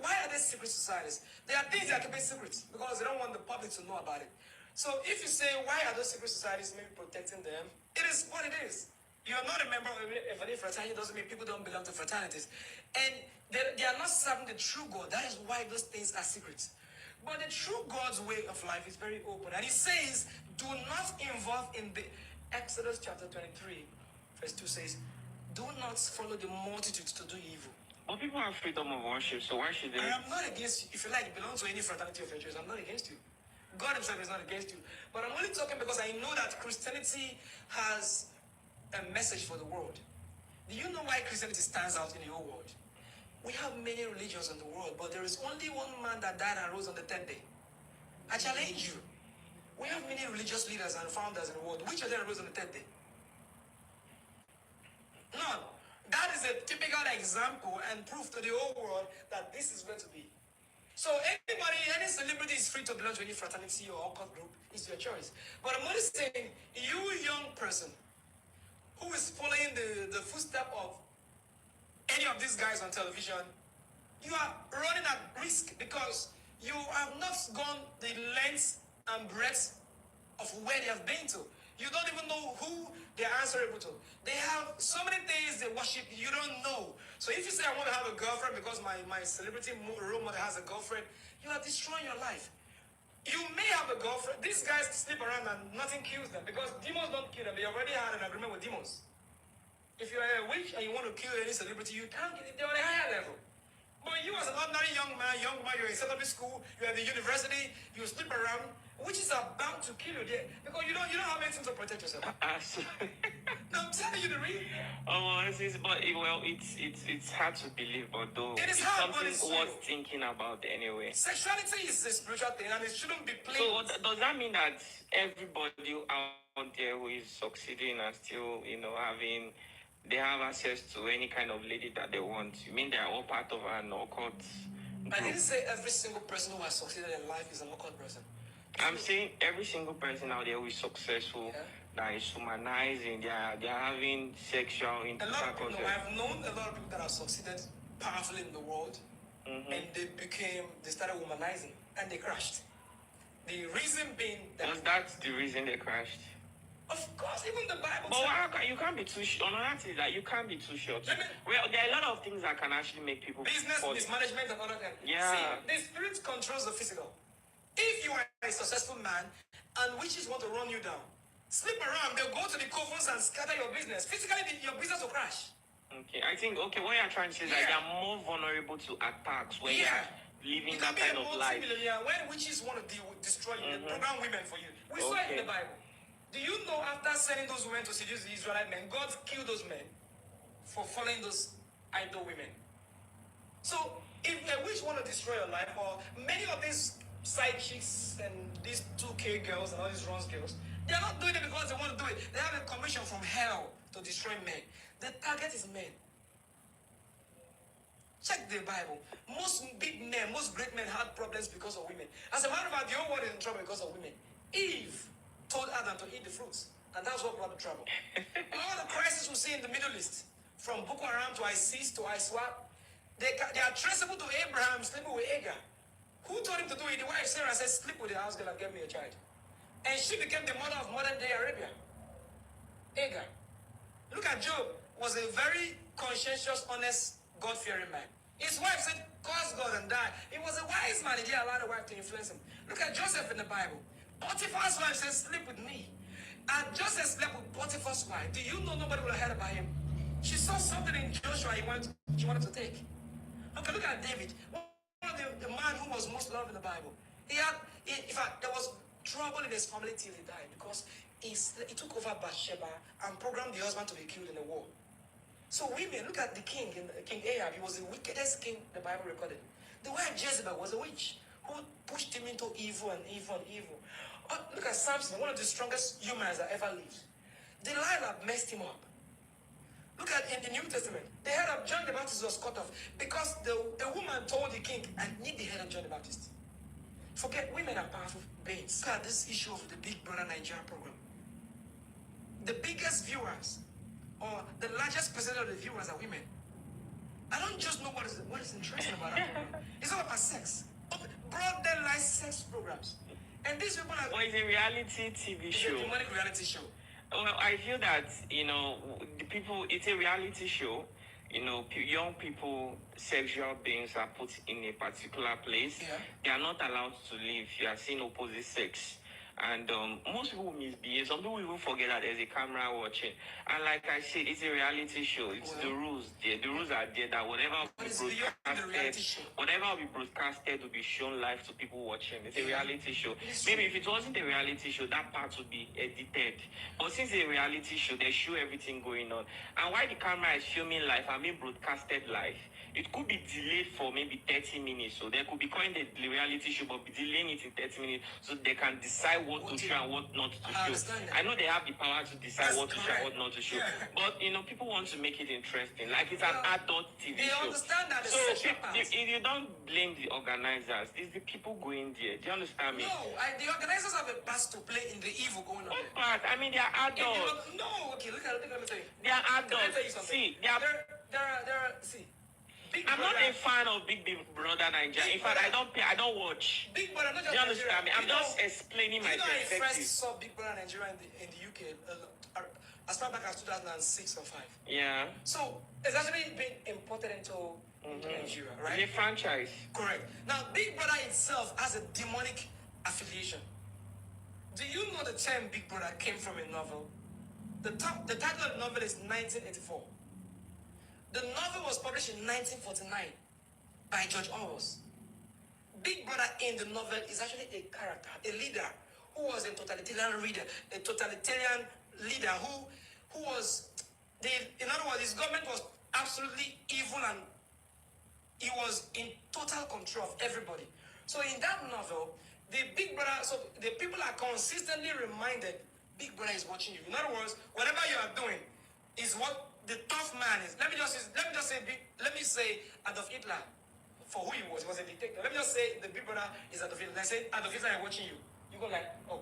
why are they secret societies? There are things that can be secrets because they don't want the public to know about it. So if you say, why are those secret societies maybe protecting them? It is what it is. You're not a member of any fraternity doesn't mean people don't belong to fraternities. And they are not serving the true God. That is why those things are secrets. But the true God's way of life is very open. And he says, do not involve in the Exodus chapter 23. Verse 2 says, do not follow the multitudes to do evil. Well, people have freedom of worship, so why should they? I am not against you. If you like, belong to any fraternity of your choice, I'm not against you. God himself is not against you. But I'm only talking because I know that Christianity has a message for the world. Do you know why Christianity stands out in the whole world? We have many religions in the world, but there is only one man that died and rose on the 10th day. I challenge you. We have many religious leaders and founders in the world. Which of them rose on the 10th day? None. That is a typical example and proof to the whole world that this is going to be. So anybody, any celebrity is free to belong to any fraternity or occult group. It's your choice. But I'm only saying, you young person who is following the footstep of any of these guys on television, you are running at risk because you have not gone the length and breadth of where they have been to. You don't even know who they're answerable to. They have so many things they worship you don't know. So if you say, I want to have a girlfriend because my celebrity role model has a girlfriend, you are destroying your life. You may have a girlfriend. These guys sleep around and nothing kills them because demons don't kill them. They already had an agreement with demons. If you're a witch and you want to kill any celebrity, you can't get it. They're on a higher level. But you as an ordinary young man, you're in secondary school, you're at the university, you sleep around, witches are bound to kill you there because you don't have anything to protect yourself. Absolutely. I'm telling you the reason. Oh, it's hard to believe, but though It is it's hard, but something it's worth true. thinking about anyway. Sexuality is a spiritual thing and it shouldn't be played. So does that mean that everybody out there who is succeeding and still, they have access to any kind of lady that they want? You mean they are all part of an occult group? I didn't say every single person who has succeeded in life is an occult person. I'm saying every single person out there who is successful, that is humanizing, they are having sexual A lot of people, intercourse. I've known a lot of people that have succeeded powerfully in the world, and they started womanizing, and they crashed. The reason being that... Was that the reason they crashed? Of course, even the Bible But you can't be too short. On that is that you can't be too short. Well, there are a lot of things that can actually make people business, mismanagement, and other things. Yeah. See, the spirit controls the physical. If you are a successful man and witches want to run you down, sleep around, they'll go to the covens and scatter your business. Physically, your business will crash. Okay, I think, what you're trying to say is that they are more vulnerable to attacks when you're living that kind of life. When witches want to destroy you, they program women for you. We saw it in the Bible. Do you know after sending those women to seduce the Israelite men, God killed those men for following those idol women? So, if a witch want to destroy your life, or many of these side chicks and these 2K girls and all these runs girls, they're not doing it because they want to do it. They have a commission from hell to destroy men. The target is men. Check the Bible. Most big men, most great men had problems because of women. As a matter of fact, the whole world is in trouble because of women. Eve told Adam to eat the fruits, and that's what brought the trouble. All the crises we see in the Middle East, from Boko Haram to ISIS to ISWAP, they are traceable to Abraham sleeping with Hagar. Who told him to do it? The wife Sarah said, sleep with the house girl and get me a child. And she became the mother of modern day Arabia. Hagar. Look at Job. Was a very conscientious, honest, God-fearing man. His wife said, curse God and die. He was a wise man. He didn't allow the wife to influence him. Look at Joseph in the Bible. Potiphar's wife said, sleep with me. And Joseph slept with Potiphar's wife. Do you know nobody would have heard about him? She saw something in Joshua she wanted to take. Okay, look at David. One of the man who was most loved in the Bible. In fact, there was trouble in his family till he died because he took over Bathsheba and programmed the husband to be killed in the war. So women, look at the king, King Ahab. He was the wickedest king the Bible recorded. The wife Jezebel was a witch who pushed him into evil and evil and evil. Look at Samson, one of the strongest humans that ever lived. Delilah messed him up. Look at in the New Testament, the head of John the Baptist was cut off because the woman told the king, I need the head of John the Baptist. Forget women are powerful beings. Look at this issue of the Big Brother Nigeria program. The biggest viewers, or the largest percentage of the viewers are women. I don't just know what is interesting about that program. It's all about sex. Broad daylight sex programs. And these people are... Well, it's a reality TV show. It's a demonic reality show. Well, I feel that, the people, it's a reality show. Young people, sexual beings are put in a particular place. Yeah. They are not allowed to live. You are seeing opposite sex. And most people misbehave. Some people even forget that there's a camera watching. And like I said, it's a reality show. It's the rules there. The rules are there that whatever will be broadcasted will be shown live to people watching. It's a reality show. Maybe if it wasn't a reality show, that part would be edited. But since it's a reality show, they show everything going on. And while the camera is filming live and being broadcasted live, it could be delayed for maybe 30 minutes. So they could be calling the reality show, but be delaying it in 30 minutes so they can decide what to show and what not to show. I know they have the power to decide what to show and what not to show. But, people want to make it interesting. Like it's an adult TV show. Understand that. So if you don't blame the organizers, it's the people going there. Do you understand me? No, the organizers have a part to play in the evil going on. What part? I mean, they are adults. No, okay, look at me. They are adults. See, they are... See. I'm not a fan of Big Brother Nigeria. In fact, I don't watch. Big Brother, not just you understand me? I'm just explaining my perspective. I first saw Big Brother Nigeria in the UK as far back as 2006 or 5. Yeah. So it's actually been imported into Nigeria, right? It's a franchise. Correct. Now, Big Brother itself has a demonic affiliation. Do you know the term Big Brother came from a novel? The title of the novel is 1984. The novel was published in 1949 by George Orwell. Big Brother in the novel is actually a character, a leader who was a totalitarian leader who was, in other words, his government was absolutely evil and he was in total control of everybody. So in that novel, the Big Brother, so the people are consistently reminded, Big Brother is watching you. In other words, whatever you are doing is what the tough man is. Let me say Adolf Hitler, for who he was a dictator. Let me just say the Big Brother is Adolf Hitler. Let's say Adolf Hitler is watching you. You go like, oh,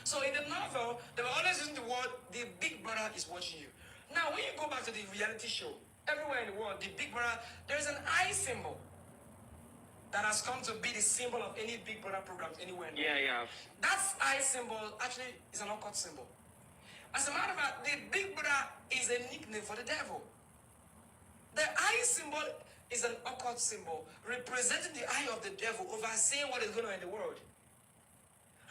So in the novel, they were always using the word, the Big Brother is watching you. Now, when you go back to the reality show, everywhere in the world, the Big Brother, there is an eye symbol that has come to be the symbol of any Big Brother programs anywhere in the world. Yeah. That eye symbol actually is an occult symbol. As a matter of fact, the Big Brother is a nickname for the devil. The eye symbol is an occult symbol representing the eye of the devil overseeing what is going on in the world.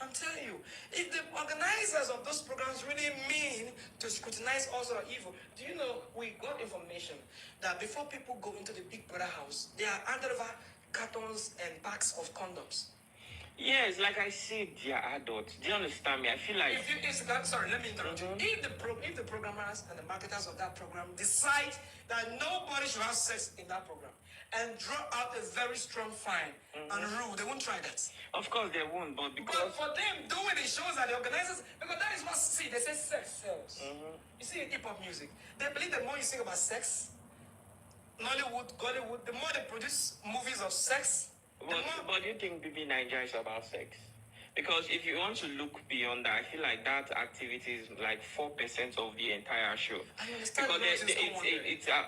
I'm telling you, if the organizers of those programs really mean to scrutinize all sort of evil, do you know, we got information that before people go into the Big Brother house, they are handed over cartons and packs of condoms. Yes, like I said, they are adults. Do you understand me? I feel like... Sorry, let me interrupt you. If the programmers and the marketers of that program decide that nobody should have sex in that program and draw out a very strong fine and rule, they won't try that. Of course they won't, but because... But for them doing it shows that the organizers... Because that is what... See, they say sex sells. You see in hip-hop music, they believe the more you sing about sex, Nollywood, Gollywood, the more they produce movies of sex... But do you think BB Nigeria is about sex? Because if you want to look beyond that, I feel like that activity is like 4% of the entire show. I understand. Because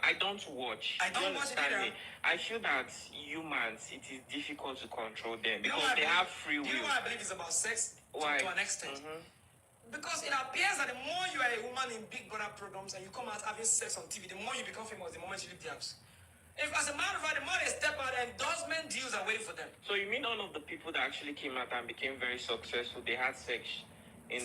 I don't watch. I don't watch it either. I feel that humans, it is difficult to control them because they have free will. Do you know why I believe it's about sex? Why? To an extent. Because it appears that the more you are a woman in Big Brother programs and you come out having sex on TV, the more you become famous the moment you leave the house. If, as a matter of fact, the more they step out, endorsement deals are waiting for them. So you mean all of the people that actually came out and became very successful, they had sex?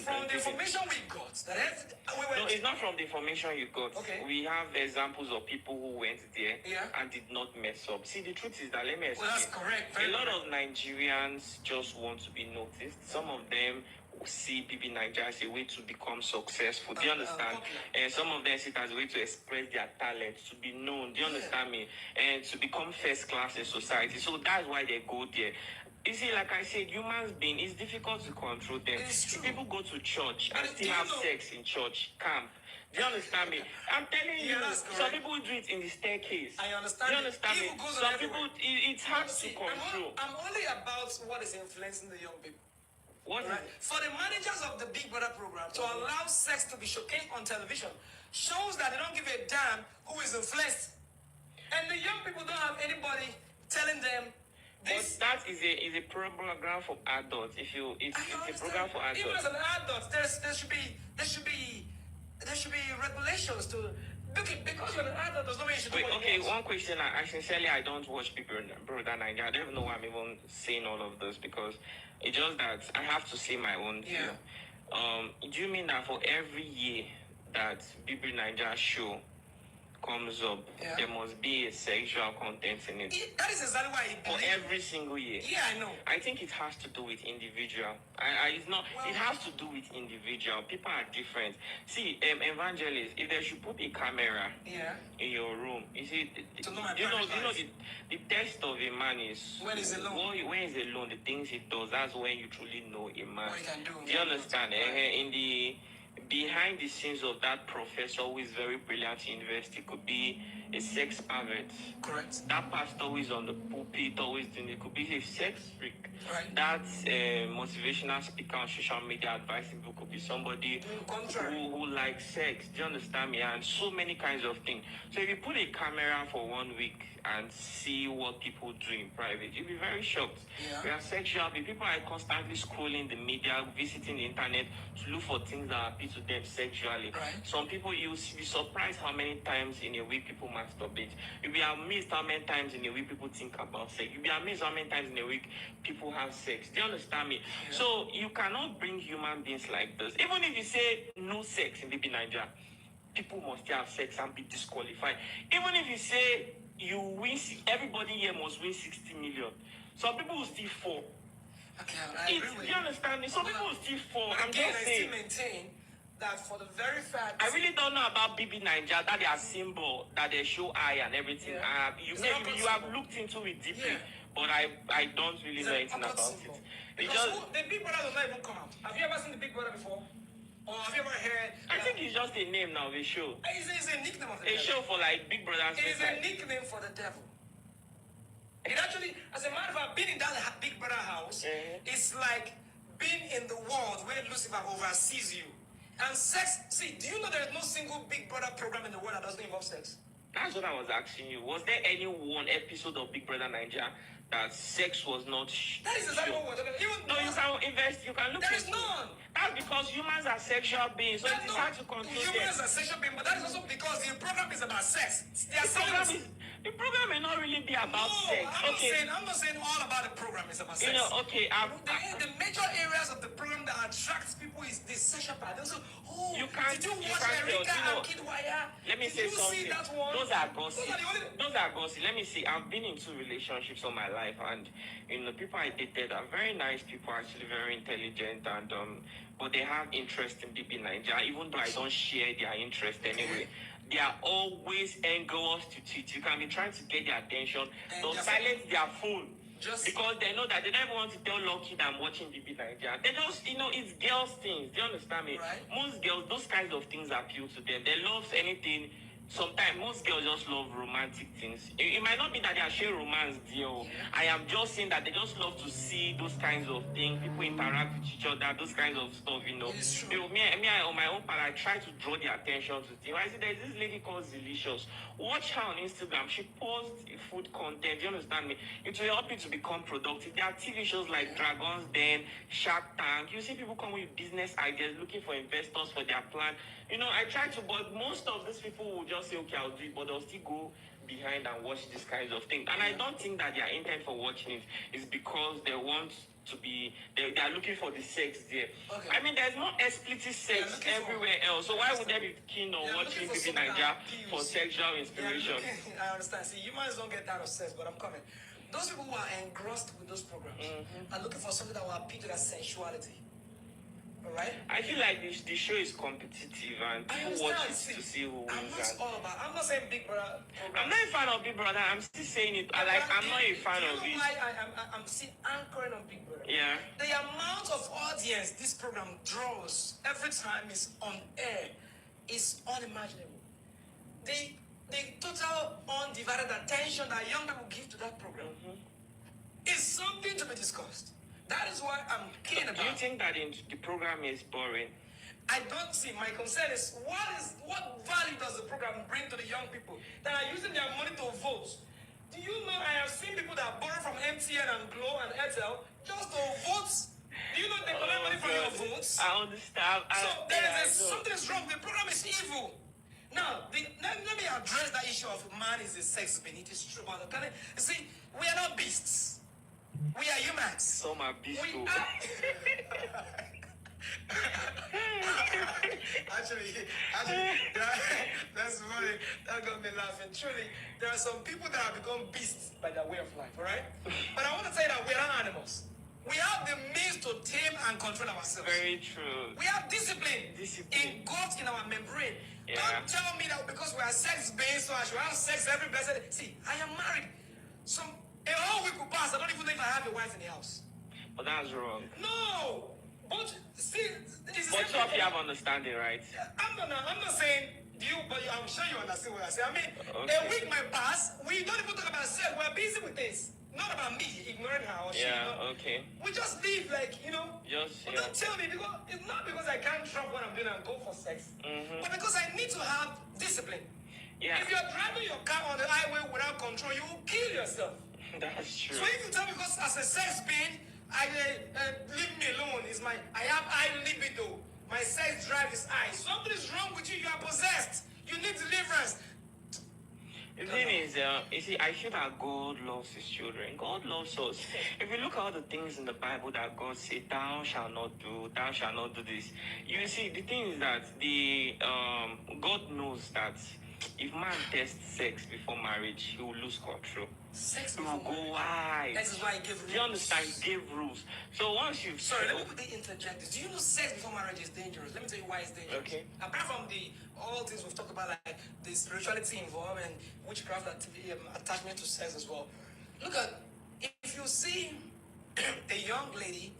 From the information we got, no, it's not from the information you got. Okay. We have examples of people who went there and did not mess up. See, the truth is that, let me explain. Well, that's correct. A lot of Nigerians just want to be noticed. Some of them see BB Nigeria as a way to become successful. Do you understand? And some of them see it as a way to express their talent, to be known. Do you understand me? And to become first class in society. So that's why they go there. You see, like I said, humans being, it's difficult to control them. People go to church and still have sex in church, camp. Do you understand me? I'm telling you, some people do it in the staircase. I understand. Do you understand me? Some people, it's hard to control. I'm only about what is influencing the young people. What right? For the managers of the Big Brother program to allow sex to be showcased on television shows that they don't give a damn who is influenced. And the young people don't have anybody telling them this. But that is a program for adults. It's a program for adults. Even as an adult, there should be regulations to because you're an adult, there's no way you should do what okay, one question. I sincerely don't watch Big Brother Nigeria. I don't even know why I'm even saying all of this because it's just that I have to see my own view. Do you mean that for every year that Big Brother Nigeria show comes up, there must be a sexual content in it? That is exactly why for every single year. Yeah, I know. I think it has to do with individual. It's not. It has to do with individual. People are different. See, evangelists, if they should put a camera in your room, you see, the test of a man is when he's alone. When he's alone, the things he does. That's when you truly know a man. What he can do. Do you understand? In the behind the scenes of that professor who is very brilliant in university could be a sex pervert. Correct. That pastor who is on the pulpit always doing it could be a sex freak. Right. That motivational speaker on social media advising people could be somebody who likes sex. Do you understand me? And so many kinds of things. So if you put a camera for 1 week and see what people do in private, you'll be very shocked. Yeah. We are sexual. People are constantly scrolling the media, visiting the internet to look for things that appeal to them sexually. Right. Some people, you'll be surprised how many times in a week people masturbate. You'll be amazed how many times in a week people think about sex. You'll be amazed how many times in a week people have sex. Do you understand me? Yeah. So you cannot bring human beings like this. Even if you say no sex in BB Nigeria, people must have sex and be disqualified. Even if you say you win, everybody here must win 60 million. Some people will still fall. Okay, I agree with you understand me? Some people will still fall. I'm again, just I saying. still maintain that for the very fact I really don't know about BB Nigeria, that their symbol, that they show eye and everything. Yeah. You have looked into it deeply, but I don't really know anything about symbol. it. The Big Brother does not even come out. Have you ever seen the Big Brother before? Or have you ever heard? I think it's just a name now, a show. It's a nickname of the devil. A show for like Big Brother. It is a nickname for the devil. It actually, as a matter of fact, being in that Big Brother house, it's like being in the world where Lucifer oversees you. And sex, see, do you know there is no single Big Brother program in the world that doesn't involve sex? That's what I was asking you. Was there any one episode of Big Brother Nigeria that sex was not That is exactly what we're talking about. No, you can invest, you can look There is none. That's because humans are sexual beings, so it is hard to control humans are sexual beings, but that is also because the program is about sex. The program may not really be about sex. I'm not saying all about the program is about sex. The major areas of the program that attracts people is the sexual part. So, did you watch Erika and Kid Wire? Let me say something. See that one? Those are gossip. Let me see. I've been in 2 relationships all my life, and people I dated are very nice people, actually very intelligent, and but they have interest in BB Nigeria, even though I don't share their interest anyway. They are always engrossed to it. You can be trying to get their attention. They'll silence their phone. Because they know that they never want to tell Lucky that I'm watching BB Nigeria. They just, it's girls' things. Do you understand me? Right. Most girls, those kinds of things appeal to them. They love anything. Sometimes most girls just love romantic things. It might not be that they are sharing romance deal. I am just saying that they just love to see those kinds of things. People interact with each other, those kinds of stuff, Me, on my own part, I try to draw their attention to things. I see there's this lady called Delicious. Watch her on Instagram. She posts food content. You understand me? It will help you to become productive. There are TV shows like Dragon's Den, Shark Tank. You see people come with business ideas, looking for investors for their plan. I try to, but most of these people will just say, okay, I'll do it, but they'll still go behind and watch these kinds of things. And I don't think that their intent for watching it is because they want to be, they are looking for the sex there. Okay. I mean, there's no explicit sex everywhere else. So why would they be keen on watching BB Nigeria for sexual inspiration? I understand. See, humans don't get tired of sex, but I'm coming. Those people who are engrossed with those programs are looking for something that will appeal to their sensuality. All right? I feel like the show is competitive and people watch it to see who I'm wins. not all about. I'm not saying Big Brother. I'm not a fan of Big Brother. I'm still saying it. I'm not a fan of it. You know why I'm still anchoring on Big Brother? Yeah. The amount of audience this program draws every time it's on air is unimaginable. The total undivided attention that young people give to that program is something to be discussed. That is why I'm keen about. Do you think that the program is boring? I don't see. My concern is what value does the program bring to the young people that are using their money to vote? Do you know I have seen people that borrow from MTN and Glow and Airtel just to vote? Do you know they collect money from your votes? I understand. Something is wrong. The program is evil. Now, let me address that issue of man is a sex being. It is true, but you see, we are not beasts. We are humans. Some are beasts. Actually, that's funny. That got me laughing. Truly, there are some people that have become beasts by their way of life, all right? But I want to say that we are not animals. We have the means to tame and control ourselves. Very true. We have discipline engulfed in our membrane. Yeah. Don't tell me that because we are sex-based, so I should have sex every blessed. See, I am married. A whole week will pass. I don't even know if I have a wife in the house. But that's wrong. No. But see, but some of you have understanding, right? I'm not saying you, but I'm sure you understand what I say. I mean, okay. A week might pass. We don't even talk about sex. We're busy with this. Not about me ignoring her or she. Okay. We just live like, Just, Don't tell me because it's not because I can't drop what I'm doing and go for sex, but because I need to have discipline. Yeah. If you're driving your car on the highway without control, you will kill yourself. That's true. So if you tell me because as a sex being, leave me alone. I have high libido. My sex drive is high. Something is wrong with you. You are possessed. You need deliverance. The thing is, you see, I feel that God loves His children. God loves us. If you look at all the things in the Bible that God said, "Thou shalt not do, thou shalt not do this," you see, the thing is that God knows that if man tests sex before marriage, he will lose control. Sex will go wide. That is why he gave rules. Do you understand? He gave rules. So once you've... Sorry, let me put the interject this. Do you know sex before marriage is dangerous? Let me tell you why it's dangerous. Okay. Apart from all things we've talked about, like the spirituality involved and witchcraft activity, attachment to sex as well. Look at, if you see a young lady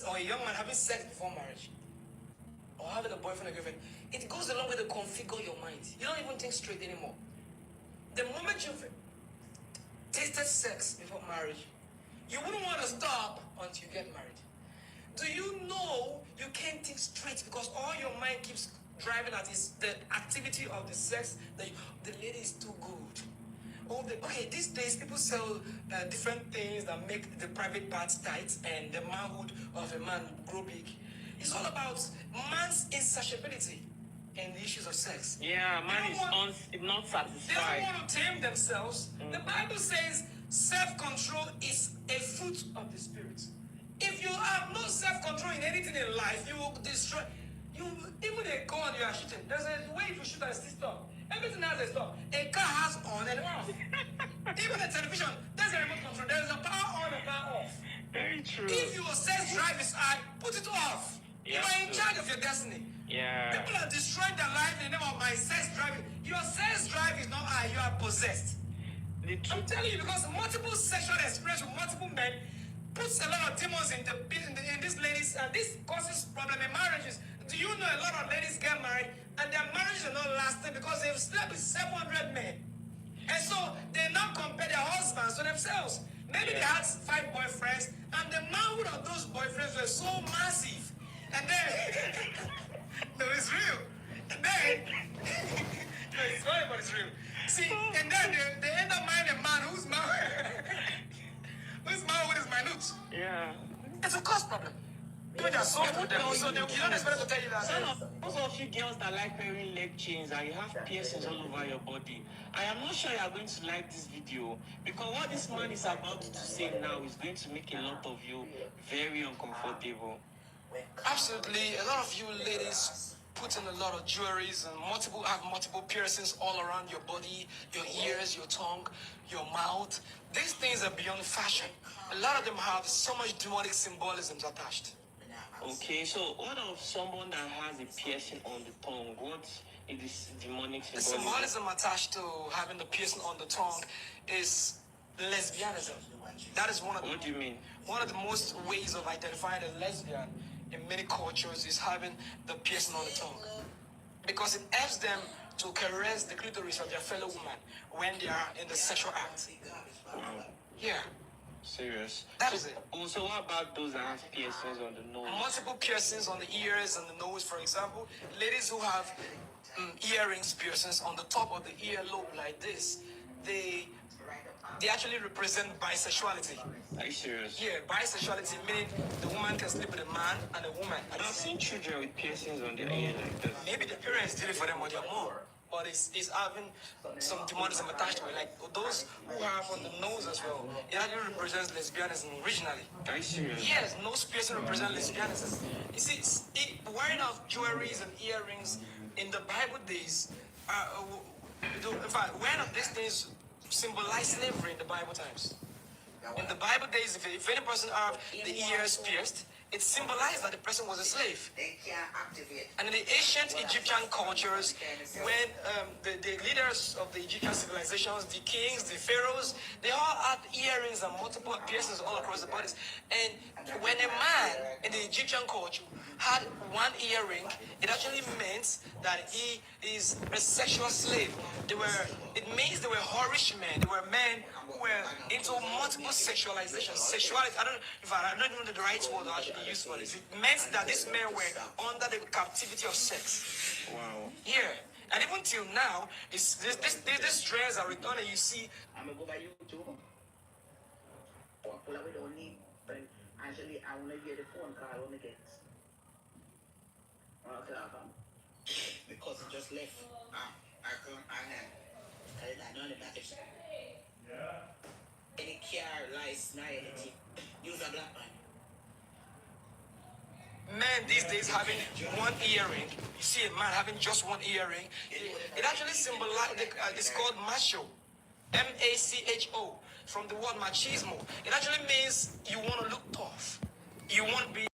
or a young man having sex before marriage, or having a boyfriend or girlfriend, it goes a long way to configure your mind. You don't even think straight anymore. The moment you've tasted sex before marriage, you wouldn't want to stop until you get married. Do you know you can't think straight because all your mind keeps driving at is the activity of the sex, the lady is too good. Okay, these days people sell different things that make the private parts tight and the manhood of a man grow big. It's all about man's insatiability in the issues of sex. Yeah, man is not satisfied. They don't want to tame themselves. The Bible says self-control is a fruit of the Spirit. If you have no self-control in anything in life, you will destroy. Even a gun you are shooting, there's a way if you shoot and still stop. Everything has a stop. A car has on and off. Even a television, there's a remote control. There's a power on and power off. Very true. If your sex drive is high, put it off. You are in charge of your destiny. Yeah. People are destroying their life in the name of my sex driving. Your sex drive is not high, you are possessed. I'm telling you, because multiple sexual experience with multiple men puts a lot of demons in these ladies, and this causes problem in marriages. Do you know a lot of ladies get married and their marriages are not lasting because they've slept with 700 men? And so they now compare their husbands to themselves. Maybe they had 5 boyfriends, and the manhood of those boyfriends were so massive. And then, no, it's real. And then, no, it's funny, but it's real. See, and then they end up marrying a man whose manhood is minute. Yeah. It's a cost problem. Even they're so good, so you don't expect to tell you that. Those of you girls that like wearing leg chains and you have piercings all over your body, I am not sure you are going to like this video because what this man is about to say now is going to make a lot of you very uncomfortable. Absolutely. A lot of you ladies put in a lot of jewelries and have multiple piercings all around your body, your ears, your tongue, your mouth. These things are beyond fashion. A lot of them have so much demonic symbolisms attached. Okay, so what of someone that has a piercing on the tongue? What is this demonic The symbolism? symbolism attached to having the piercing on the tongue is lesbianism. That is What do you mean? one of the most ways of identifying a lesbian in many cultures is having the piercing on the tongue. Because it helps them to caress the clitoris of their fellow woman when they are in the sexual act. Wow. Yeah. Serious. That is it. Also, what about those that have piercings on the nose? Multiple piercings on the ears and the nose, for example. Ladies who have earrings, piercings on the top of the earlobe like this, they actually represent bisexuality. Are you serious? Yeah, bisexuality meaning the woman can sleep with a man and a woman. I've seen children with piercings on their ear like this. Maybe the parents did it for them or their mom, but it's having some demonism attached to it. Like those who have on the nose as well, it actually represents lesbianism originally. Are you serious? Yes, nose piercing represents lesbianism. You see, wearing of jewelries and earrings in the Bible days, in fact, wearing of these things symbolize slavery in the Bible times. In the Bible days, if any person have the ears pierced, it symbolized that the person was a slave. And in the ancient Egyptian cultures, when the leaders of the Egyptian civilizations, the kings, the pharaohs, they all had earrings and multiple piercings all across the bodies. And when a man in the Egyptian culture had one earring, it actually meant that he is a sexual slave. It means they were whorish men. They were men who were into multiple sexualization. Sexuality, I don't know the right word to actually use for this. It meant that these men were under the captivity of sex. Wow. Yeah. And even till now, these trends are returning. You see, I'm gonna go by YouTube. Pull up, we don't need. Actually, I wanna get the phone call when we get. Because it just left. I know the package. Any car, lights, not anything. Use a black man. men these days having one earring, you see a man having just one earring, it actually symbolizes, it's called macho, M-A-C-H-O, from the word machismo. It actually means you want to look tough. You want to be